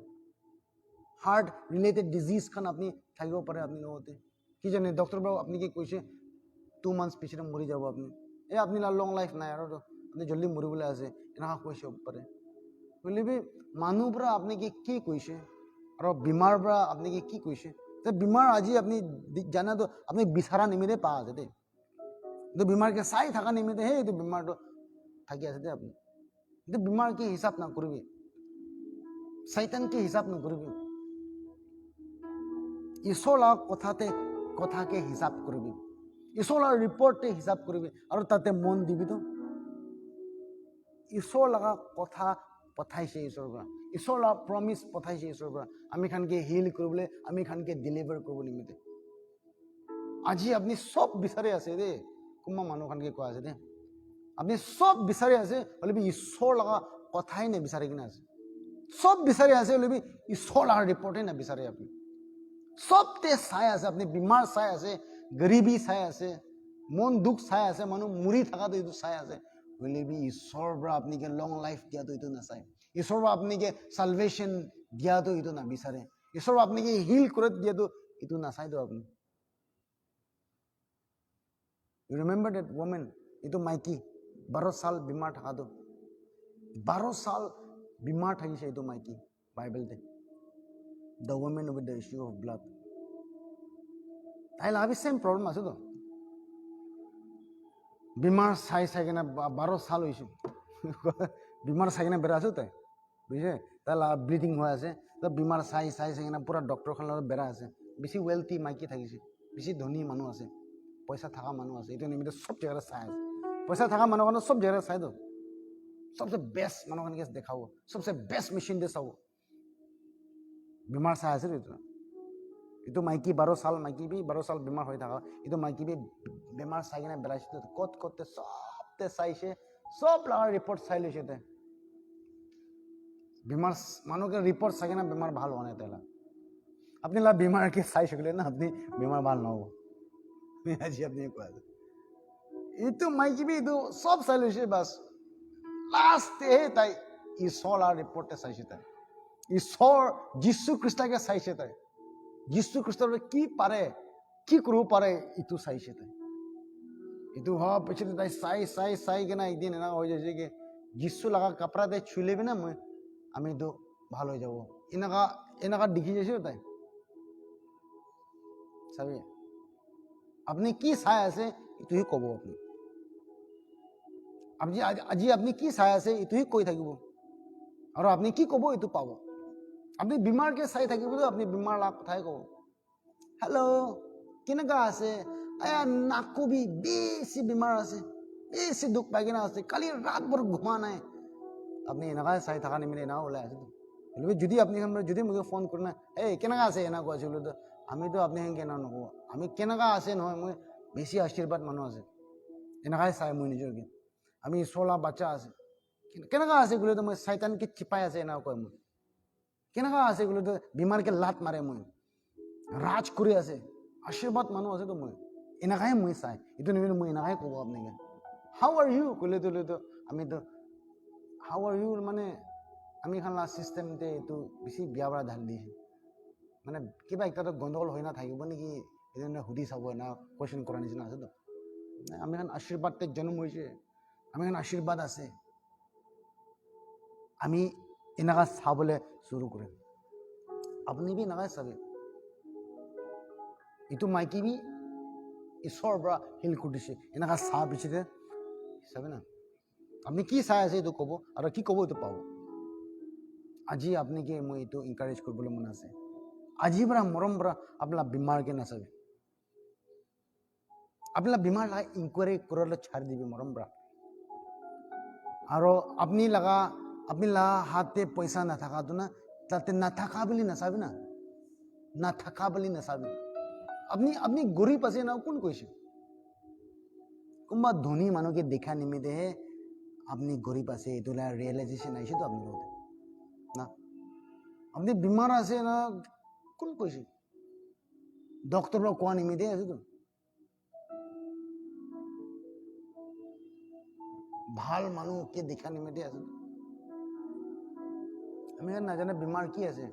হাৰ্ট ৰিলেটেড ডিজিজ খান আপনি থাকিব পাৰে আপনি লগতে কি জানে ডক্টৰ বাবু আপনি কি কৈছে 2 মান্থস পিছতে মৰি যাব আপনি আপনি লং লাইফ নাই আৰু আপনি জলদি মৰিবলৈ আছে এনেকা কৈছে পাৰে বলিবি মানুহ পৰা আপনি কি কৈছে আৰু বিমাৰ পৰা আপনি কি কৈছে যে বিমাৰ আজি আপনি জানা তো আপনি বিচাৰা নিমিতে পা আছে দে তো বিমাৰকে চাই থাকা নিমিতে হে এইটো বিমাৰটো থাকি আছে দে আপনি কিন্তু বিমাৰ কি হিচাপ নকৰিবি শয়তানকে হিচাপ নকৰিবি ঈশ্বৰৰ কথাকে হিচাপ কৰিবি ঈশ্বৰৰ ৰিপৰ্টে হিচাপ কৰিবি আৰু তাতে মন দিবি তো ঈশ্বৰ লগা কথা পঠাইছে ঈশ্বৰৰ পৰা ঈশ্বৰ লগা প্ৰমিছ পঠাইছে ঈশ্বৰৰ পৰা আমি খানকে হিল কৰিবলৈ আমি খানকে ডেলিভাৰ কৰিব নিমিতে আজি আপুনি সব বিচাৰি আছে দেই কোনোবা মানুহ খানকে কোৱা আছে দেই আপুনি সব বিচাৰি আছে হ'লে ঈশ্বৰ লগা কথাই নিবিচাৰি কিনে আছে সব বিচাৰি আছে হ'লে ঈশ্বৰ লগা ৰিপৰ্টে নিবিচাৰে আপুনি সবতে চাই আছে আপনি বিমাৰ চাই আছে গৰিবী চাই আছে মন দুখ চাই আছে মানুহ মৰি থকাটো এইটো চাই আছে হলে ঈশ্বৰৰ পৰা আপনাকে লং লাইফ দিয়াটো এইটো নাচায় ঈশ্বৰৰ পৰা আপনাকে সালভেশন দিয়াটো এইটো নাবিচাৰে ঈশ্বৰৰ পৰা আপনাকে হিল কৰি দিয়াটো এইটো নাচায়তো আপনি ইউ ৰিমেম্বাৰ দ্যাট ওমেন এইটো মাইকী 12 সাল বিমাৰ থকাটো 12 সাল বিমাৰ থাকিছে এইটো মাইকী বাইবেলতে the woman with the issue of blood তাই লাভি সেম প্রবলেম আছে তো বিমার চাই কিনা 12 সাল হয়েছে বিমার চাই কিনা বেড়া আছে তাই বুঝছে তাই ব্লিডিং হৈ আছে তো বিমার চাই কিনা পুরা ডক্টর খান বেড়া আছে বেশি ওয়েলথি মাইকি থাকিছে বেশি ধনী মানুষ আছে পয়সা থাকা মানুষ আছে এইটো নিমিত্তে সব জায়গায় চাই আছে পয়সা থাকা মানুষ সব জায়গায় চাই তো সবচে বেস্ট মানুষ দেখাব সবচে বেস্ট মেশিন দিয়ে চাব বিমাৰ চাই আছে এইটো মাইকী 12 সাল মাইকী বি 12 সাল বেমাৰ হৈ থকা এইটো মাইকী বি বেমাৰ চাই কিনে বেলাইছে কতে সবতে চাইছে সব লগা ৰিপৰ্ট চাই লৈছে তে বেমাৰ মানুহকে ৰিপৰ্ট চাই কিনে বেমাৰ ভাল হোৱা নাই তেলা আপনি লা বেমাৰ কি চাই থাকিলে না আপনি বেমাৰ ভাল নহব আজি আপনি কোৱা এইটো মাইকী বি এইটো সব চাই লৈছে বাস লাষ্টে তাই ঈশ্বৰ ৰিপৰ্টে চাইছে তাই ঈশ্বৰ যীশু খ্ৰীষ্টকে চাইছে তাই যীশু খ্ৰীষ্টৰ কি পাৰে কি কৰিব পাৰে এইটো চাইছে তাই এইটো হোৱা পিছতে তাই চাই কিনে একদিন এনেকুৱা হৈ যাইছে কি যীশু লগা কাপড়া তাই ছুই লেবি না মই আমিতো ভাল হৈ যাব এনেকুৱা দেখি যাইছে তাই চাবি আপনি কি চাই আছে এইটোহে ক'ব আপনি আজি আপনি কি চাই আছে এইটোহে কৈ থাকিব আৰু আপনি কি ক'ব এইটো পাব আপনি বিমাৰকে চাই থাকিব আপনি বিমাৰ লাগ কথাই ক'ব হেল্ল' কেনেকুৱা আছে নাকবি বেছি বেমাৰ আছে, বেছি দুখ পাই কিনে আছে, কালি ৰাতভৰ ঘুমা নাই। আপুনি এনেকুৱাই চাই থকা নিমিলে এনেকুৱা ওলাই আছে। যদি আপুনি যদি মোক ফোন কৰে না, এই কেনেকুৱা আছে এনেকুৱা কৈছে বোলো, আমিতো আপুনি কেনেকুৱা নকওঁ, আমি কেনেকুৱা আছে নহয়, মই বেছি আশীৰ্বাদ মানুহ আছে এনেকুৱাই চাই মই নিজৰ গীত। আমি চলা বাচ্চা আছে, কেনেকুৱা আছে বোলেতো মই চাইতানকে চিপাই আছে এনেকুৱা কয় মই। কেনেকুৱা আছে বোলেতো বেমাৰকে লাত মাৰে মই, ৰাজ কৰি আছে, আশীৰ্বাদ মানুহ আছেতো মই এনেকুৱাই মই চাই। এইটো নিমিলে মই এনেকুৱাই ক'ব আপোনাক, হাউ আৰ ইউ ক'লেতো আমিতো হাউ আৰ ইউ মানে আমি এখন লাষ্ট চিষ্টেমতে এইটো বেছি বিয়া বাৰা ঢালি দিছে। মানে কিবা একটা গণ্ডগোল হৈ নাথাকিব নেকি এজনে সুধি চাব না কুৱেশ্যন কৰাৰ নিচিনা আছেতো। আমি এখন আশীৰ্বাদতে জন্ম হৈছে, আমি এখন আশীৰ্বাদ আছে, আমি এনেকুৱা চাবলৈ শুৰু কৰিম। আপুনি বি এনেকুৱাই চাবে, এইটো মাইকী বি ঈশ্বৰৰ পৰা শিল খুটিছে এনেকুৱা চাহ পিছতে চাবে না। আপনি কি চাই আছে এইটো ক'ব, আৰু কি ক'ব এইটো পাব। আজি আপোনাকে মই এইটো এনকাৰেজ কৰিবলৈ মন আছে, আজিৰ পৰা মৰম পৰা আপোনাৰ বেমাৰকে নাচাবে, আপনাৰ বেমাৰ লাগা ইনকোয়াৰি কৰলে ছাড় দিবে মৰম পৰা। আৰু আপনি লাগা হাতে পয়সা নাথাকাতো না, তাতে নাথাকা বুলি নাচাবি না, নাথাকা বুলি নাচাবি। আপনি গরিব আছে না, কোন কৈছে? কোনোবা ধনী মানুহকে দেখা নিমিত্তেহে আপনি গরিব আছে এইটো রিয়েলাইজেশন আহিছেতো আপনি না। আপনি বেমাৰ আছে না, কোন কৈছে? ডক্টৰৰ কোৱা নিমিত্তে আছেতো। ভাল মানুহকে দেখা নিমিত্তে আছে। আমি নাজানে বেমাৰ কি আছে,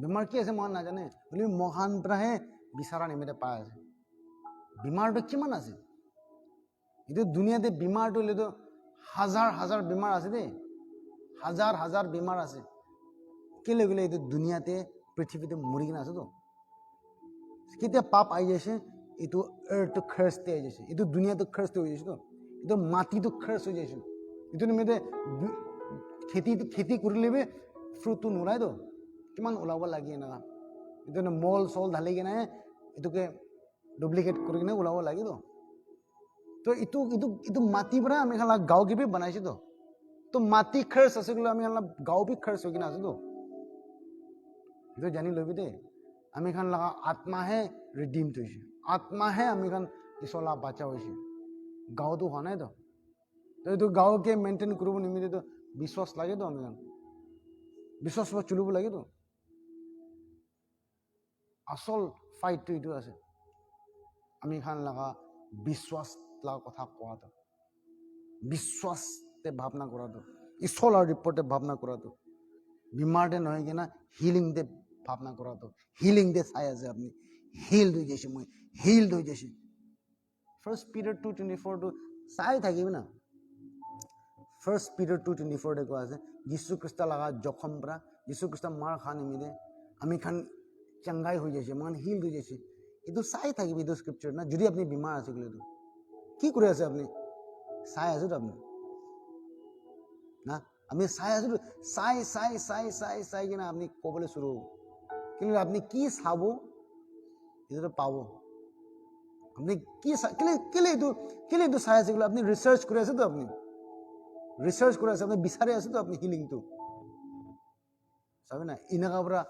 বেমাৰ কি আছে মই নাজানে বুলি মহান পৰাহে বিচাৰা নিমিত্তে পাই আছে। বেমাৰটো কিমান আছে এইটো দুনিয়াতে, বেমাৰটো হ'লেতো হাজাৰ হাজাৰ বেমাৰ আছে দেই, হাজাৰ হাজাৰ বেমাৰ আছে। কেলে গ'লে এইটো দুনিয়াতে পৃথিৱীতে মৰি কিনে আছেতো। কেতিয়া পাপ আহি যাইছে, এইটো আৰ্থটো খৰচতে আহি যাইছে, এইটো দুনিয়াটো খৰচতে হৈ যাইছেতো, এইটো মাটিটো খৰচ হৈ যাইছে। এইটো নিমিত্তে খেতি কৰিলে ফ্ৰুটটো নোলায়তো, কিমান ওলাব লাগে এনেকুৱা। এইটো মল চল ঢালি কিনে এইটোকে ডুপ্লিকেট কৰি কিনে ওলাব লাগেতো। তো এইটো মাটিৰ পৰা আমি খালা গাঁও কিবি বনাইছেতো, তো মাটি খৰচ আছে গ'লে আমি খালা গাঁও বি খৰচ হৈ কিনে আছেতো। এইটো জানি লবি দেই, আমি খান লগা আত্মাহে ৰিডিম হৈছে, আত্মাহে আমি খান ইছলা বাচ্চা হৈছে, গাঁওটো হোৱা নাইতো। তো এইটো গাঁওকে মেইনটেইন কৰিব নিমিত্তেতো বিশ্বাস লাগেতো, আমি খান বিশ্বাস পৰা চলিব লাগেতো। আসল ফাইটটো এইটো আছে, আমি খান লগা বিশ্বাস লগা কথা কোৱাটো, বিশ্বাসতে ভাৱনা কৰাটো, ঈশ্বৰৰ ৰিপৰ্টে ভাৱনা কৰাটো, বেমাৰতে নহয় কিনা হিলিংতে ভাৱনা কৰাটো। হিলিংতে চাই আছে আপুনি, হিল্ড হৈ যাইছে, মই হিল্ড হৈ যাইছে। 1 Peter 2:24 চাই থাকিবি না। 1 Peter 2:24 কোৱা আছে, যীশু খ্ৰীষ্ট লগা জখম পৰা, যীশু খ্ৰীষ্ট মাৰ খা নিমিত্তে আমি খান চাংগাই হৈ যাইছে, মান হিল্ড হৈ যাইছে। এইটো চাই থাকিবি, এইটো স্ক্ৰিপচাৰ না। যদি আপুনি বেমাৰ আছে এইটো কি কৰি আছে আপুনি, চাই আছোতো আপুনি না। আমি চাই আছো, চাই চাই চাই চাই চাই কিনে আপুনি ক'বলৈ শুৰু হ'ব। কিন্তু আপুনি কি চাব এইটো পাব। আপনি কি কেলে এইটো চাই আছে, আপনি ৰিচাৰ্চ কৰি আছেতো, আপনি ৰিচাৰ্চ কৰি আছে, আপনি বিচাৰি আছেতো আপনি হিলিংটো চাবি না। এনেকুৱা পৰা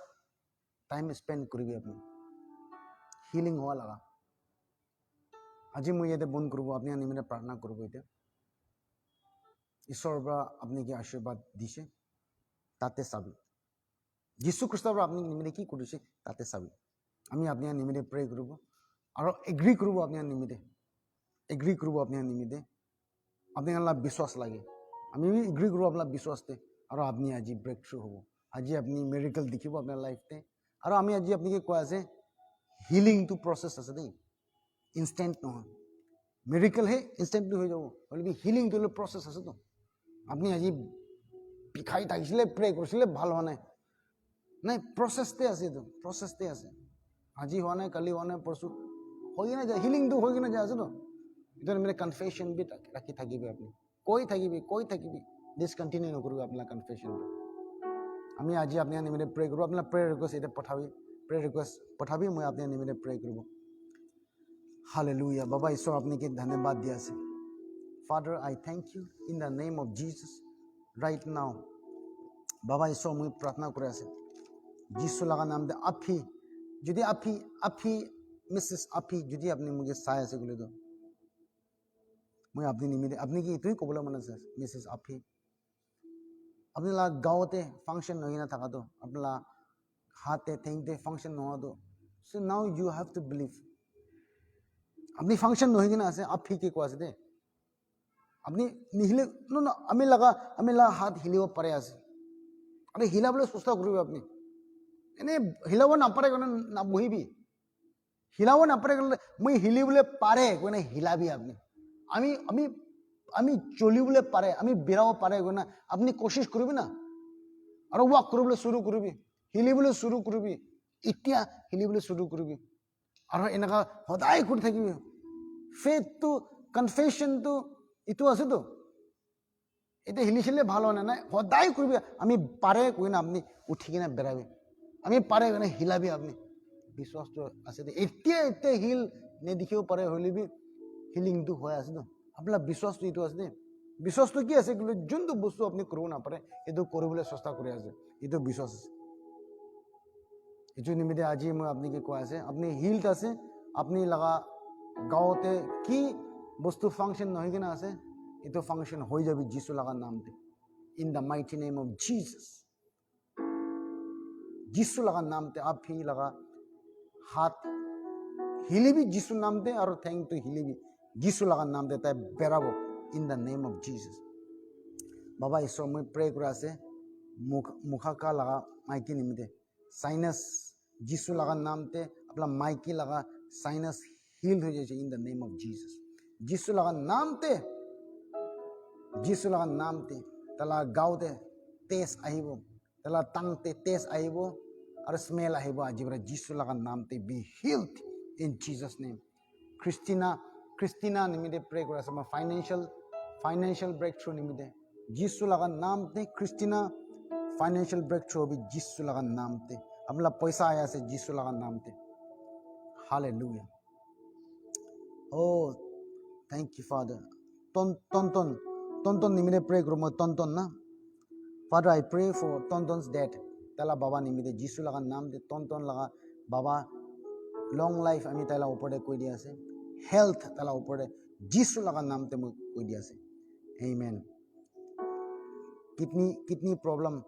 টাইম স্পেণ্ড কৰিবি আপনি হিলিং হোৱা লগা। আজি মই ইয়াতে বন্ধ কৰিব, আপুনি নিমিত্তে প্ৰাৰ্থনা কৰিব। এতিয়া ঈশ্বৰৰ পৰা আপুনি কি আশীৰ্বাদ দিছে তাতে চাবি, যীশু খ্ৰীষ্টৰ পৰা আপুনি নিমিত্তে কি কৰিছে তাতে চাবি। আমি আপোনাৰ নিমিত্তে প্ৰে কৰিব আৰু এগ্ৰী কৰিব, আপোনাৰ নিমিত্তে এগ্ৰী কৰিব, আপোনাৰ নিমিত্তে আপোনাৰ বিশ্বাস লাগে। আমি এগ্ৰী কৰিব আপোনাৰ বিশ্বাসতে, আৰু আপুনি আজি ব্ৰেক থ্ৰু হ'ব। আজি আপুনি মেৰিকেল দেখিব আপোনাৰ লাইফতে। আৰু আমি আজি আপোনাক কোৱা আছে, হিলিংটো প্ৰচেছ আছে দেই, ইনষ্টেণ্ট নহয়। মেৰিকেলহে ইনষ্টেণ্টলি হৈ যাব, হ'লে হিলিংটো প্ৰচেছ আছেতো। আপুনি আজি বিষাই থাকিছিলে, প্ৰে কৰিছিলে, ভাল হোৱা নাই, প্ৰচেছতে আছে, এইটো প্ৰচেছতে আছে। আজি হোৱা নাই, কালি হোৱা নাই, পৰশু হৈ কিনে যায়, হিলিংটো হৈ কিনে যায় আছেতো। এইটো মানে কনফেশ্যন বি ৰাখি থাকিবি, আপুনি কৈ থাকিবি, ডিছকণ্টিনিউ নকৰিব আপোনাৰ কনফেশ্যনটো। আমি আজি আপোনাৰ নিমিত্তে প্ৰে কৰোঁ, আপোনাৰ প্ৰেয়াৰ ৰিকুৱেষ্ট এতিয়া পঠাবি, প্ৰে ৰিকুৱেষ্ট পঠাবি মই আপোনাৰ নিমিত্তে প্ৰে কৰিব হালেলুয়া বাবা ঈশ্বৰ আপোনাক ধন্যবাদ দি আছে Father I thank you in the name of Jesus right now বাবা ঈশ্বৰ মই প্ৰাৰ্থনা কৰি আছে যিছু লগা নাম দে আপি যদি আপি মিছেছ আপি যদি আপুনি মোক চাই আছে গলে তো মই আপনি নিমিত্তে আপনি কি এইটোই ক'বলৈ মন আছে মিছেছ আপি আপোনালোক গাঁৱতে ফাংচন নহয় না থাকাটো আপোনালোক হাতে ঠেংতে ফাংচন নোহোৱাটো so now you have to believe আপনি ফাংচন নহয় কিনা আছে আপি কি কোৱা আছে দে আপনি নিহিলে আমি লাগা হাত হিলিব পাৰে আছে আৰু হিলাবলৈ চেষ্টা কৰিব আপনি এনে হিলাব নাপাৰে কাৰণে নবহিবি হিলাব নাপাৰে কাৰণে মই হিলিবলৈ পাৰে কোনে হিলাবি আপনি আমি চলিবলৈ পাৰে আমি বিৰাব পাৰে কোনে আপনি কোশিশ কৰিবি না আৰু ৱাক কৰিবলৈ শুৰু কৰিবি হিলিবলৈ শুৰু কৰিবি এতিয়া হিলিবলৈ শুৰু কৰিবি আৰু এনেকা সদায় কৰি থাকিবি ফেথটো কনফেশনটো ইটো আছে তো এটা হিলিছিলে ভাল হয় না সদায় কৰিবি আমি পাৰে কৈ না আপনি উঠি কিনে বেৰাবি আমি পাৰে কোনে হিলাবি আপনি বিশ্বাসটো আছে এতিয়া হিল নেদেখিব পাৰে হলিবি হিলিংটো হৈ আছে তো আপোনাৰ বিশ্বাসটো এইটো আছে বিশ্বাসটো কি আছে কিন্তু যোনটো বস্তু আপুনি কৰিব নাপাৰে এইটো কৰিবলৈ চেষ্টা কৰি আছে এইটো বিশ্বাস আছে এইটো নিমিত্তে আজি মই আপোনাক কৈ আছে আপুনি হিল্ড আছে আপুনি লগা গাঁৱতে কি বস্তু ফাংচন নহয় কিনা আছে এইটো ফাংচন হৈ যাবি যিছু লগা নামতে in the mighty name of Jesus যিছু লগা নামতে আপি লগা হাত হিলিবি যিছু নামতে আৰু ঠেংটো হিলিবি যিছু লগা নামতে তাই বেৰাব in the name of Jesus বাবা ঈশ্বৰ মই প্ৰে কৰি আছে মুখাকা লগা মাইকী নিমিত্তে সাইনাস যিছু লগা নামতে আপোনাৰ মাইকী লগা সাইনাস হিল হৈ যাইছে in the name of Jesus যিছু লগা নামতে তালা গাঁৱতে তেজ আহিব তালা টাংতে তেজ আহিব আৰু স্মেল আহিব আজিৰ পৰা যিছু লগা নামতে be healed in Jesus name Christina নিমিত্তে প্ৰে কৰি আছে মই ফাইনেন্সিয়েল ব্ৰেক থ্ৰু নিমিত্তে যিছু লগা নামতে ক্ৰিষ্টিনা ফাইনেন্সিয়েল ব্ৰেক থ্ৰু হবে যিছু লগা নামতে আপোনাৰ পইচা আহি আছে যিছু লগা নামতে hallelujah Oh, thank you, Father. Tonton nimide pray karo mo tonton na. Father, I pray for Tonton's dad. Tala baba nimide Jisu laga naam de tonton laga baba long life ami tala upor de koi dia ase. Health tala upor de Jisu laga naam te mo koi dia ase. Amen. Kidney problem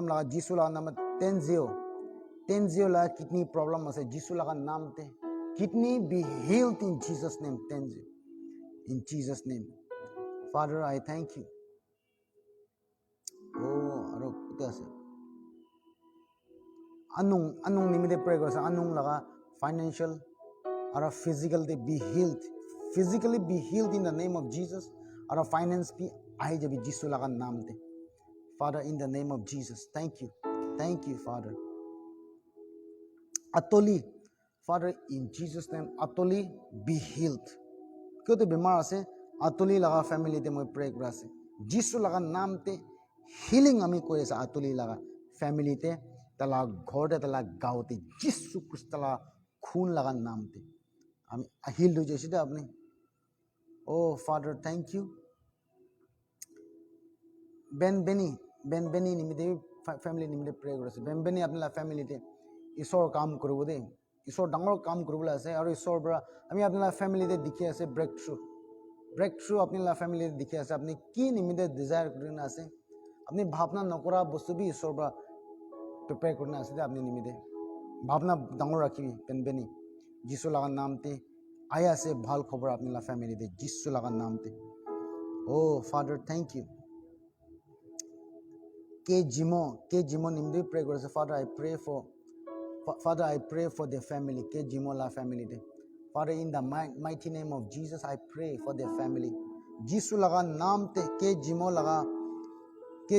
laga Jisu laga naam tenzio laga kidney problem ase Jisu laga naam te. Kidney be healed in Jesus' name. Tenzio. In Jesus' name. Father, I thank you. Oh, aro kita ase. Anong nimide pray ko sa anong laga financial aro physical they be healed. Physically be healed in the name of Jesus. Aro finance be ahi jabi Jisu laga naam te. Father, in the name of Jesus. Thank you. Thank you, Father. Atoli. Father, in Jesus' name, Atoli be healed. Kyo te bimar ase, Atoli laga family te moi pray kura ase. Jisu laga naam te healing ami koi ase Atoli laga family te tala ghor te tala gaon te Jisu Christ tala khun laga naam te. Ami healed ho jaise te apni. Oh Father, thank you. Ben Benny nimide family nimide pray kura ase. Ben Benny apni la family te Ishor kaam koribo de. ঈশ্বৰ ডাঙৰ কাম কৰিবলৈ আছে আৰু ঈশ্বৰৰ পৰা আমি আপোনাৰ ফেমিলিতে দেখি আছে ব্ৰেক থ্ৰু আপোনাৰ ফেমিলিতে দেখি আছে আপুনি কি নিমিত্তে ডিজায়াৰ কৰি আছে আপুনি ভাৱনা নকৰা বস্তু বি ঈশ্বৰৰ পৰা প্ৰিপেয়াৰ কৰি আছে আপুনি নিমিত্তে ভাৱনা ডাঙৰ ৰাখিবি পেনবেনি যিছু লগা নামতে আহি আছে ভাল খবৰ আপোনাৰ ফেমিলিতে যিছু লগা নামতে অ' ফাদাৰ থেংক ইউ কে জিমো নিমিত্তে প্ৰে কৰিছে Father, I pray for their family, Ke Jimola family. Father, in the mighty name of Jesus, I pray for their family. Jisu laga naam te Ke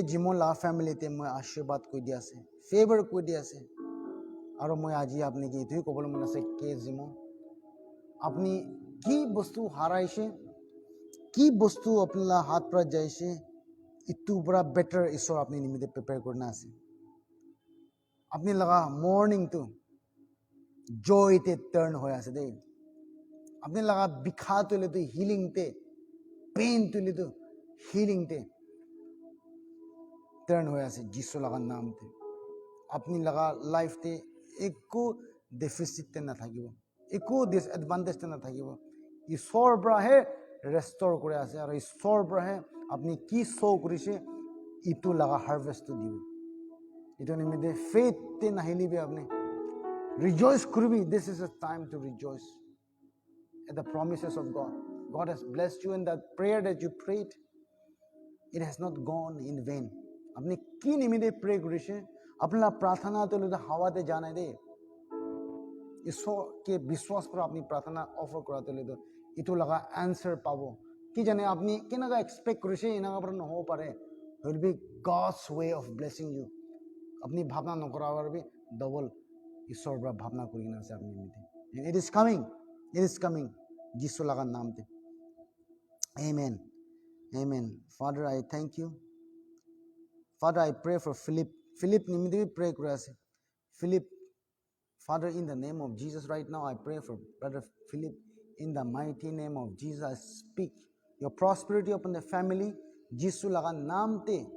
Jimola family te moi ashirwad koi dia ase, favor koi dia ase. Aro moi aji apni ki itui kobole mon ase Ke Jimo. Apni ki bostu haraise, ki bostu apna hath pra jaise, itu bra better isor apni nimitte prepare korna ase. আপনি লাগা মর্নিং তো জয়তে টার্ন হয়ে আছে দে আপনি লাগা বিখা তুলে তো হিলিং তে পেন তুলে তো হিলিং তে টার্ন হয়ে আছে যিশু লাগার নামতে আপনি লাগা লাইফতে একো ডেফিসিটতে না থাকিব একো ডিসএডভান্টেজতে না থাকিব ঈশ্বৰ পৰাহে ৰেষ্টৰ কৰি আছে আৰু ঈশ্বৰ পৰাহে আপুনি কি শ্ব' কৰিছে ইটো লাগা হাৰ্ভেষ্টটো দিব ইটো নিমিত্তে ফেইথতে নাহিলিবি আপুনি ৰিজইচ কৰিবি this is a time to rejoice at the promises of God. God has blessed you in that prayer that you prayed. It has not gone in vain. আপনি কি নিমিত্তে প্রে কৰিছে আপোনাৰ প্ৰাৰ্থনাটো লৈ হাৱাতে জানাই দে ঈশ্বৰকে বিশ্বাস কৰা আপুনি প্ৰাৰ্থনা অফাৰ কৰাটো লৈ ইটো লগা এনচাৰ পাব কি জানে আপুনি কেনেকুৱা এক্সপেক্ট কৰিছে এনেকুৱা পৰা নহ'ব পাৰে will be God's way of blessing you আপুনি ভাৱনা নকৰা বাবে ডবল ঈশ্বৰৰ পৰা ভাৱনা কৰি কিনে আছে আপুনি নিমিত্তে ইট ইজ কামিং যিশু লাগাৰ নামতে Amen. Amen. Father, I thank you. Father, I pray for Philip. Philip, nimitte pray kura ase. Philip, Father, in the name of Jesus right now, I pray for Brother Philip. In the mighty name of Jesus, I speak your prosperity upon the family. Jisu laga naam te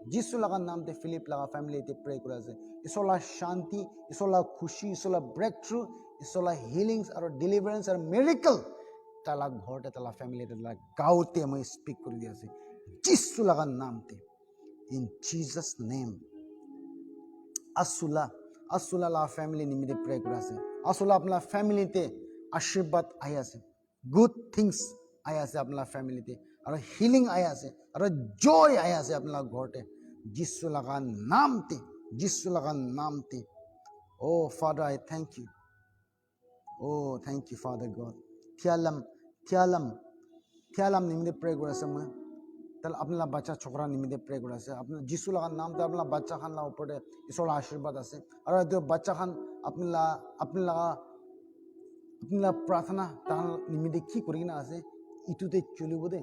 Philip laga family te pray kura ase. Isola shanti, isola khushi, isola breakthrough, isola healings, or deliverance, or miracle. Tala ghorte, tala family, tala gaute moi speak kuri di ase. Jisu laga naam te. In Jesus' name. Asula la family nimitte pray kura ase. Asula apna family te ashirbat ahi ase. Good things ahi ase apna family te. Aro healing ahi ase. Aro joy ahi ase apna ghorte. Jisu laga naam te. Oh Father, I thank you. Oh, thank you, Father God. Thialam nimitte pray kura ase moi. Tal apna bacha chokra nimitte pray kura ase. Apna Jisu laga naam te apna bacha khan la upor te isor ashirbat ase. Aro eto bacha khan apna प्रार्थना तान निमित्ते की करिना আছে ইতুতে চলিব দে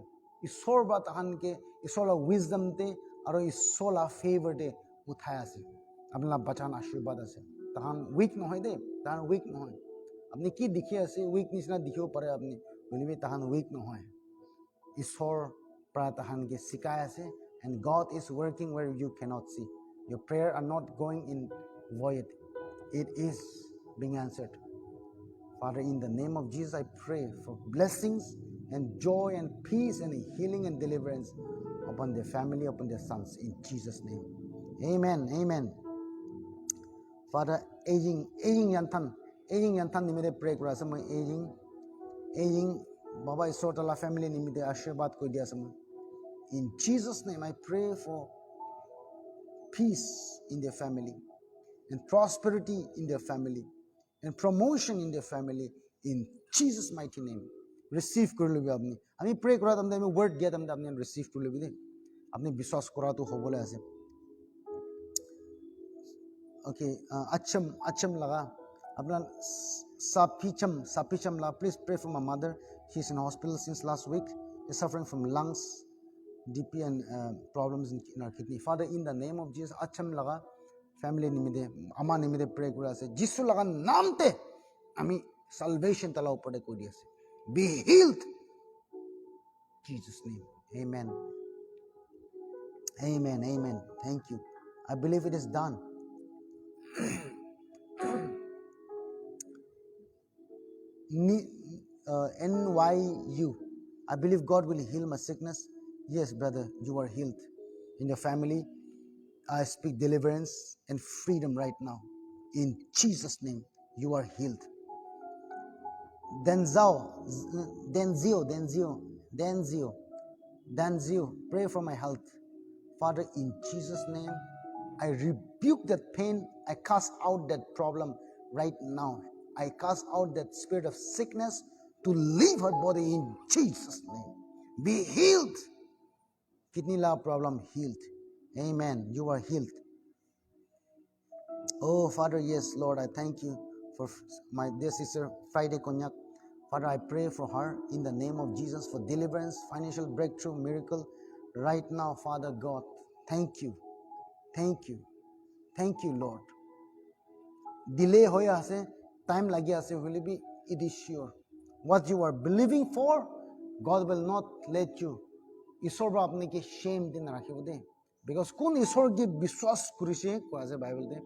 ঈশ্বর বা তাহানকে ঈশ্বর উইজডম তে আর ঈশ্বর ফেভার দে উঠায় আছে আপনার বাচান আশীর্বাদ আছে তাহান উইক নহয় দে তাহান উইক নহয় আপনি কি দেখি আছে উইক নিচিনা দেখিব পাৰে আপনি বলিবি তাহান উইক নহয় ঈশ্বৰ পৰা তাহানকে শিকাই আছে and God is working where you cannot see your prayer are not going in void it is being answered. Father, in the name of Jesus, I pray for blessings and joy and peace and healing and deliverance upon their family, upon their sons, in Jesus' name. Amen. Amen. Father, aging yantan nimitte pray kura ase moi aging Baba Isotala family nimitte ashirbat koi dia ase moi. In Jesus' name, I pray for peace in their family and prosperity in their family. And promotion in their family in Jesus' mighty name. Receive korlibi apni. Ami pray kora tamde ami word get tamde apni receive korlibi de. Apni biswas kora to hobole ase. Okay, acham laga. Apna sapicham la. Please pray for my mother. She's in hospital since last week. She's suffering from lungs, DP and problems in her kidney. Father, in the name of Jesus, acham laga. Family nimitte ama nimitte pray kura ase jisu laga naam te ami salvation tala upore koi di ase be healed Jesus name amen thank you I believe it is done NYU I believe God will heal my sickness yes brother you are healed in your family I speak deliverance and freedom right now. In Jesus' name, you are healed. Denzio, pray for my health. Father, in Jesus' name, I rebuke that pain. I cast out that problem right now. I cast out that spirit of sickness to leave her body in Jesus' name. Be healed. Kidney love problem healed. Amen. You are healed. Oh, Father, yes, Lord, I thank you for my dear sister, Friday Konyak. Father, I pray for her in the name of Jesus for deliverance, financial breakthrough, miracle. Right now, Father God, thank you. Thank you, Lord. delay hoya ase, time lagi ase will be, it is sure. What you are believing for, God will not let you. Isor ba apne ke shame din rakhibo de. Because kun Isor ki biswas kurise ko ase Bible de.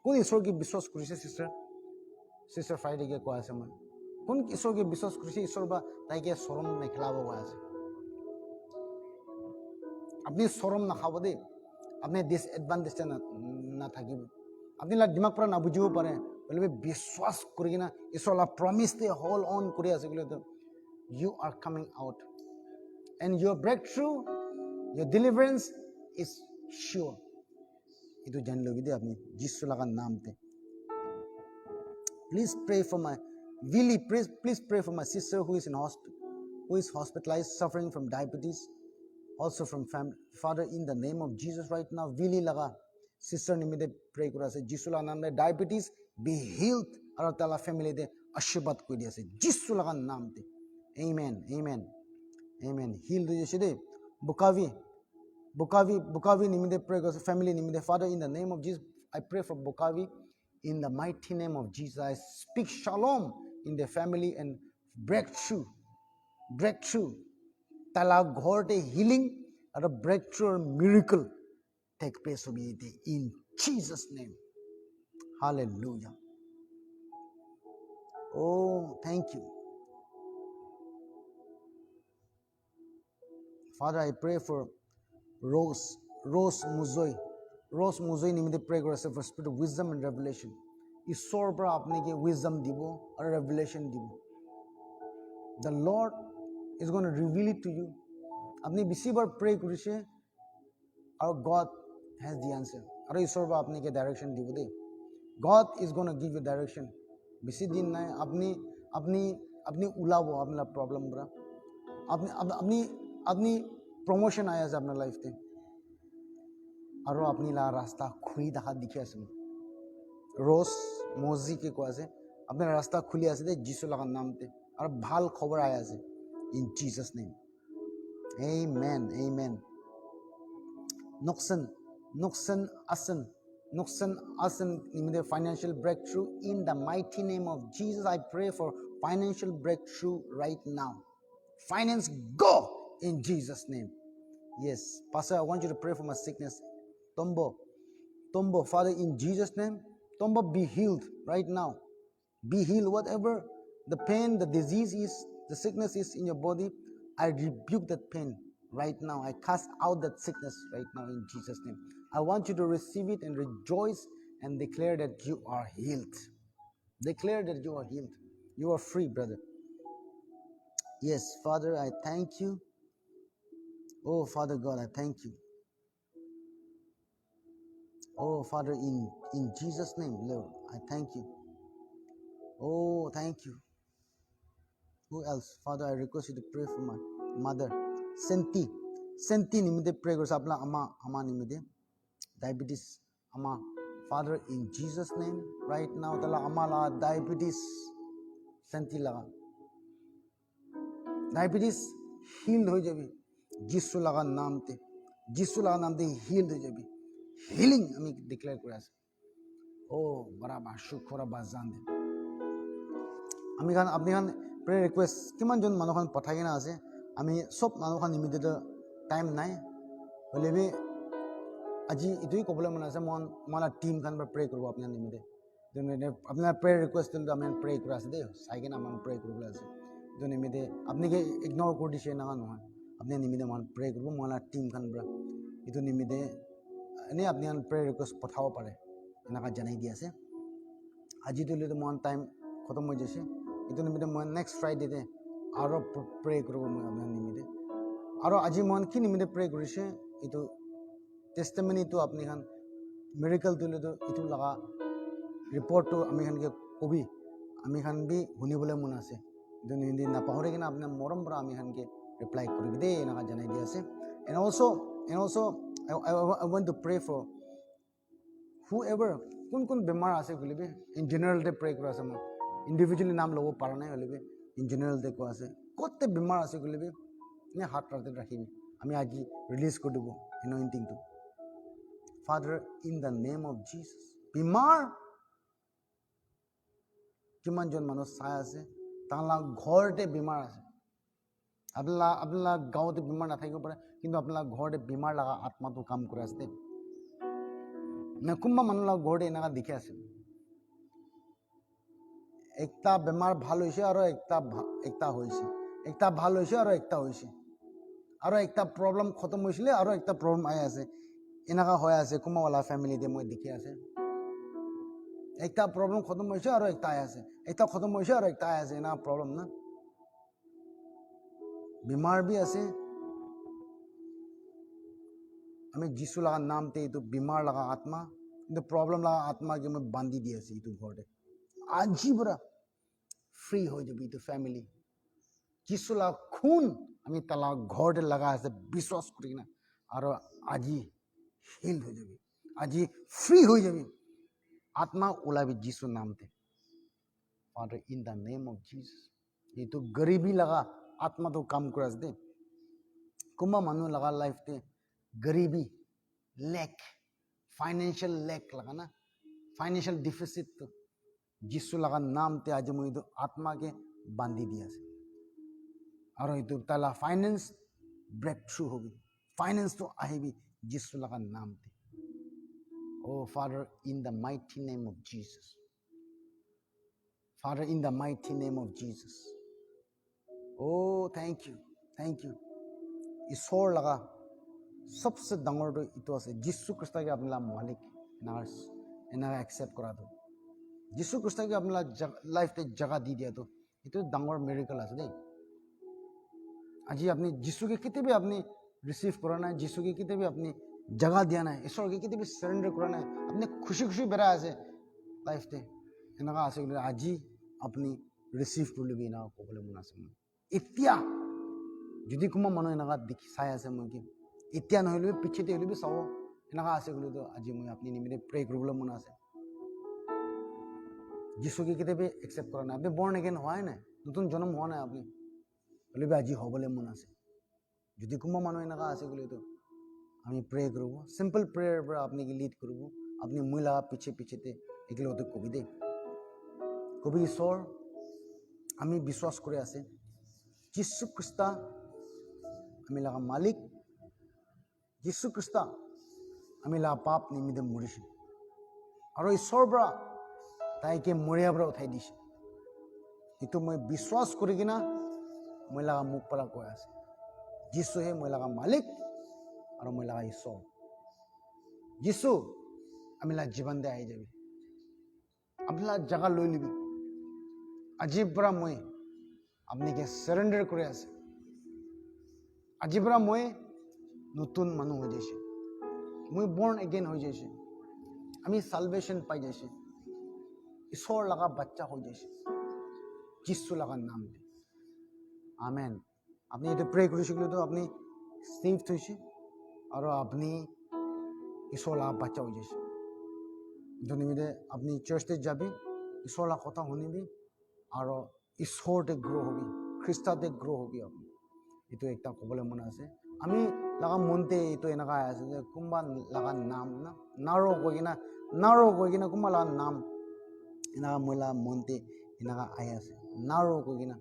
Kun Isor ki biswas kurise sister Friday ke ko ase man. Kun Isor ki biswas kurise Isor ba tai ke sorom nekhlabo ko ase. Apni sorom na khabo de. Apne disadvantage na thakibo. Apni la dimag pura na bujibo pare. Bole biswas kurigina Isor la promise de hold on kuri ase gule to you are coming out. And your breakthrough, your deliverance is sure. Itu jan lo bide apni Jisu laga naam te. Please pray for my Willie. Please pray for my sister who is hospitalized, suffering from diabetes, also from family. Father, in the name of Jesus, right now, Willie laga sister nimide pray kura ase. Jisu laga naam de diabetes be healed. Aru tala family de ashirwad koi dia ase. Jisu laga naam te. Amen. Amen. Amen. Heal the Yeshide. Bukavi nimide pray for family nimide. Father, in the name of Jesus, I pray for Bukavi. In the mighty name of Jesus, I speak shalom in the family and breakthrough. Tala ghorte healing and a breakthrough or miracle take place in Jesus' name. Hallelujah. Oh, thank you. Father, I pray for Rose Muzoi nimide pray for spirit of wisdom and revelation. Isor pra apne ke wisdom dibo or revelation dibo. The Lord is going to reveal it to you. Apni bisi bar pray kurise, our God has the answer. Aru Isor pra apne ke direction dibo de. God is going to give you direction. Bisi din na apni ulabo apna problem bra. Apni promotion आया है अपना लाइफ में और अपनी ला रास्ता खुली दखा दिखे असम रोज मोजी के को आसे अपने रास्ता खुली आसे दे जिसु लगा नाम ते और भाल खबर आया से in Jesus name. Amen. Amen. Nuksan asan nimide financial breakthrough in the mighty name of Jesus. I pray for financial breakthrough right now. Finance go in Jesus name. Yes, Pastor, I want you to pray for my sickness. Tombo, Father, in Jesus' name, Tombo, be healed right now. Be healed. Whatever the pain, the disease is, the sickness is in your body, I rebuke that pain right now. I cast out that sickness right now in Jesus' name. I want you to receive it and rejoice and declare that you are healed. Declare that you are healed. You are free, brother. Yes, Father, I thank you. Oh, Father God, I thank you. Oh, Father, in Jesus' name, Lord, I thank you. Oh, thank you. Who else? Father, I request you to pray for my mother, Senti nimide pray kor sapla ama nimide diabetes ama. Father, in Jesus' name, right now, tala ama la diabetes Senti laga. Diabetes healed ho jabi. Jisu laga naam te healed ho jabi. Healing আমি declare করে আছে ও বরাবা শুকরা বাজান দে আমি খান আপনি খান প্রেয়ার রিকোয়েস্ট কিমান জন মানুহ খান পঠাই কিনা আছে আমি সব মানুহ খান ইমিডিয়েট টাইম নাই হলে বি আজি ইটোই কবলৈ মন আছে মন টিম খান প্ৰে কৰিব আপোনাৰ ইমিডিয়েট আপনার প্রেয়ার রিকোয়েস্ট দিলে আমি প্রে করে আছে দে চাই কিনা আমার প্রে করবলে আছে তো ইমিডিয়েট আপনি কি ইগনোর করে দিছে না নহয় আপনি ইমিডিয়েট মান প্রে করব মন টিম খান ইটো ইমিডিয়েট এনে আপনি প্রেয়ার রিকোয়েস্ট পঠাব পাৰে এনেকা জানাই দি আছে আজি দিলে মন টাইম খতম হৈ যাইছে ইটো নিমিত্তে মই নেক্সট ফ্ৰাইডে আৰু প্ৰে কৰিব মই আপোনাৰ নিমিত্তে আৰু আজি মন কি নিমিত্তে প্ৰে কৰিছে ইটো টেষ্টিমনিটো আপুনি খান মিৰাকল দিলে তো ইটো লগা ৰিপৰ্টটো আমি খানকে কবি আমি খান বি শুনিবলৈ মন আছে ইটো নিমিত্তে নাপাহৰি কিনে আপোনাৰ মৰম পৰা আমি খানকে ৰিপ্লাই কৰিবি দেই এনেকা জানাই দি আছে and also I want to pray for whoever kun bemar ase gulibe in general de pray kora ase mo individually naam lobo para nai holibe in general de ko ase kotte bemar ase gulibe ne hat rate rakhibi ami aji release kor dibo anointing to. Father, in the name of Jesus, bemar কিমানজন মানুহ চাই আছে তাহাঁতৰ ঘৰতে বেমাৰ আছে আপোনাৰ গাঁৱতে বেমাৰ নাথাকিব পাৰে কিন্তু আপোনাৰ ঘৰতে বেমাৰ লগা আত্মাটো কাম কৰি আছে কোনোবা মানুহৰ ঘৰতে এনেকুৱা দেখি আছে একটা বেমাৰ ভাল হৈছে আৰু একটা হৈছে একটা ভাল হৈছে আৰু একটা হৈছে আৰু একটা প্ৰব্লেম খতম হৈছিলে আৰু একটা প্ৰব্লেম আহি আছে এনেকুৱা হৈ আছে কোনোবাৱালা ফেমিলিতে মই দেখি আছে একটা প্ৰব্লেম খতম হৈছে আৰু একটা আহি আছে একটা খতম হৈছে আৰু একটা আহি আছে এনেকুৱা প্ৰব্লেম না বেমাৰ বি আছে আমি যিশু লগা নামতে এইটো বেমাৰ লগা আত্মা কিন্তু প্ৰব্লেম লগা আত্মাকে মই বান্ধি দি আছো এইটো ঘৰতে আজি পৰা ফ্ৰী হৈ যাবি এইটো ফেমিলি যিশু লগা খুন আমি তালা ঘৰতে লগা আছে বিশ্বাস কৰি কিনা আৰু আজি হিল হৈ যাবি আজি ফ্ৰী হৈ যাবি আত্মা ওলাবি যিশুৰ নামতে father in the name of Jesus এইটো গৰীবী লগা আত্মাটো কাম কৰি আছে দেই কোনোবা মানুহ লগা লাইফতে গৰীবী লেক ফাইনেন্সিয়েল লেক লগা না ফাইনেন্সিয়েল ডিফিচিটটো যিশু লগা নামতে আজি মই এইটো আত্মাকে বান্ধি দি আছে আৰু এইটো তালা ফাইনেন্স ব্ৰেক থ্ৰু হবি ফাইনেন্সটো আহিবি যিশু লগা নামতে Oh, Father, in the mighty name of Jesus. Father, in the mighty name of Jesus. Oh, thank you. Thank you. ईश्वर लगा सबसे डांगर तो इतो आसे जिसु क्रिस्ता के अपना मालिक नार्स इन्हें एक्सेप्ट करा दो जिसु क्रिस्ता के अपना लाइफ ते जगह दी दिया तो इतो डांगर मिरेकल आसे नहीं आज अपनी जिसु के कितने भी अपनी रिसीव कराना है जिसु के कितने भी अपनी जगह दिया है ईश्वर के कितने भी सरेंडर कराना है अपने खुशी खुशी बेरा ऐसे लाइफ ते इनका आसे आज ही अपनी रिसीव कर ली ना को बोले मुनासिब इत्या যদি কোনোবা মানুহ এনেকুৱা দেখি চাই আছে মই কি এতিয়া নহ'লেও পিছতে হ'লেও চাব এনেকুৱা আছে গ'লেতো আজি মই আপুনি নিমিত্তে প্ৰে কৰিবলৈ মন আছে যিশুকে কেতিয়াবা একচেপ্ট কৰা নাই আপুনি বৰ্ণ এগেইন হোৱাই নাই নতুন জন্ম হোৱা নাই আপুনি হ'লেও আজি হ'বলৈ মন আছে যদি কোনোবা মানুহ এনেকুৱা আছে গ'লেতো আমি প্ৰে কৰিব চিম্পল প্ৰেয়াৰ পৰা আপোনাক লিড কৰিব আপুনি মই লগা পিছতে একেলগতে কবি দেই কবি ঈশ্বৰ আমি বিশ্বাস কৰি আছে যিশু খ্ৰীষ্ট আমি লগা মালিক যিশু খ্ৰীষ্ট আমি লগা পাপ নিমিত্তে মৰিছে আৰু ঈশ্বৰৰ পৰা তাইকে মৰিয়াৰ পৰা উঠাই দিছে এইটো মই বিশ্বাস কৰি কিনা মই লগা মুখ পৰা কৈ আছে যিশুহে মই লগা মালিক আৰু মই লগা ঈশ্বৰ যিশু আমি লগা জীৱন দে আহি যাবি আপোনাৰ জাগা লৈ লিবি আজিৰ পৰা মই আপোনাকে সাৰেন্ডাৰ কৰি আছে আজিৰ পৰা মই নতুন মানুহ হৈ যাইছে মই বৰ্ণ এগেইন হৈ যাইছে আমি সালভেশন পাই যাইছে ঈশ্বৰ লগা বাচ্চা হৈ যাইছে যিশু লগা নাম দে আমেন আপনি এটা প্ৰে কৰিছিল তো আপনি সেভ থৈছে আৰু আপনি ঈশ্বৰ লগা বাচ্চা হৈ যাইছে ধন্যবাদ আপনি চাৰ্চতে যাবি ঈশ্বৰ লগা কথা শুনিবি আৰু ঈশ্বৰতে গ্ৰ' হবি খ্ৰীষ্টতে গ্ৰ' হবি আপুনি এইটো একটা ক'বলৈ মন আছে আমি লগা মনতে এইটো এনেকুৱা আছে যে কোনোবা লগা নাম না নাৰো কৈ কিনা কোনোবা লগা নাম এনেকুৱা মই লগা মনতে এনেকুৱা আহি আছে নাৰো কৈ কিনা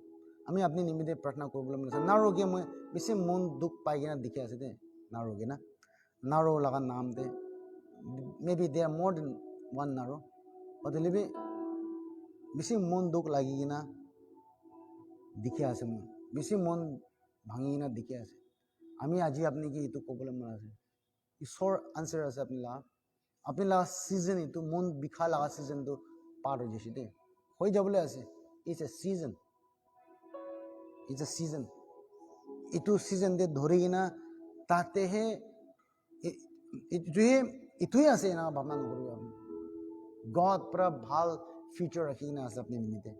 আমি আপুনি নিমিত্তে প্ৰাৰ্থনা কৰিবলৈ মন আছে নাৰোগে মই বেছি মন দুখ পাই কিনা দেখি আছে দে নাৰোগে না নাৰো লগা নামতে মে বি দে আৰ মোৰ দেন ওৱান নাৰো বাট হ'লে বেছি মন দুখ লাগি কিনা দেখি আছে মই বেছি মন ভাঙি কিনা দেখি আছে আমি আজি আপুনি কি এইটো ক'বলৈ মন আছে ঈশ্বৰ আনচাৰ আছে আপুনি লগা ছিজন এইটো মন বিষা লগা ছিজনটো পাৰ হৈ গৈছে দেই হৈ যাবলৈ আছে ইটছ এ ছিজন এইটো ছিজনতে ধৰি কিনা তাতেহে এইটোৱে আছে এনেকুৱা ভাৱনা নকৰিব আপুনি গড পৰা ভাল ফিউচাৰ ৰাখি কিনে আছে আপুনি নিমিত্তে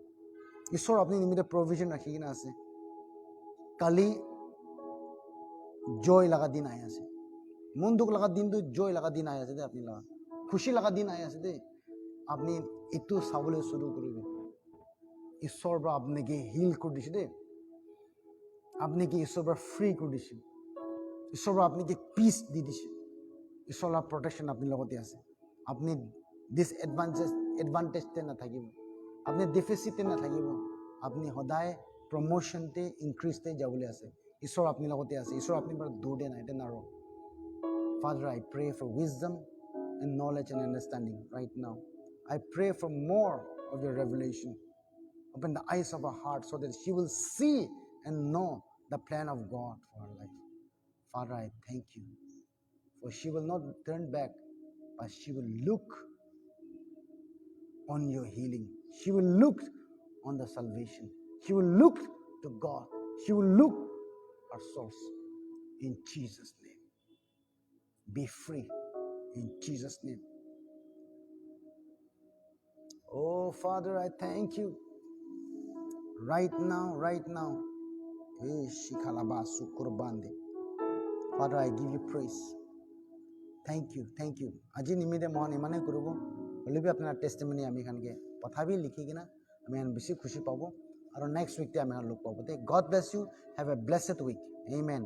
ঈশ্বৰ আপুনি নিমিত্তে প্ৰভিজন ৰাখি কিনে আছে কালি জয় লগা দিন আহি আছে মন দুখ লগা দিনটো জয় লগা দিন আহি আছে দেই আপুনি লগা খুশি লগা দিন আহি আছে দেই আপুনি এইটো চাবলৈ শুৰু কৰিব ঈশ্বৰৰ পৰা আপোনাকে হিল কৰি দিছে দেই আপোনাকে ঈশ্বৰৰ পৰা ফ্ৰী কৰি দিছে ঈশ্বৰৰ পৰা আপোনাকে পিচ দি দিছে ঈশ্বৰৰ প্ৰটেকশ্যন আপোনাৰ লগতে আছে আপুনি ডিছএডভান্টেজতে নাথাকিব আপুনি ডেফিচিটে নাথাকিব, আপুনি সদায় প্ৰমোশ্যনতে ইনক্ৰিজতে যাবলৈ আছে। ঈশ্বৰ আপোনাৰ লগতে আছে, ঈশ্বৰ আপুনি পৰা দূৰতে নাই, এতিয়া নাৰো। Father, I pray for wisdom and knowledge and understanding right now. I pray for more of your revelation. Open the eyes of her heart so that she will see and know the plan of God for her life. Father, I thank you, for she will not turn back, but she will look on your healing. She will look on the salvation. She will look to God. She will look our source. In Jesus' name. Be free. In Jesus' name. Oh, Father, I thank you. Right now. Father, I give you praise. Thank you. আজি নিমিতে মহান ইমানে কৰিব, হলেবি আপোনাৰ টেষ্টিমনি আমি খানকে পঠাবি লিখি কিনা আমি বেছি খুশি পাব, আৰু নেক্সট উইকতে আমি লগ পাব। God bless you, have a blessed week. Amen.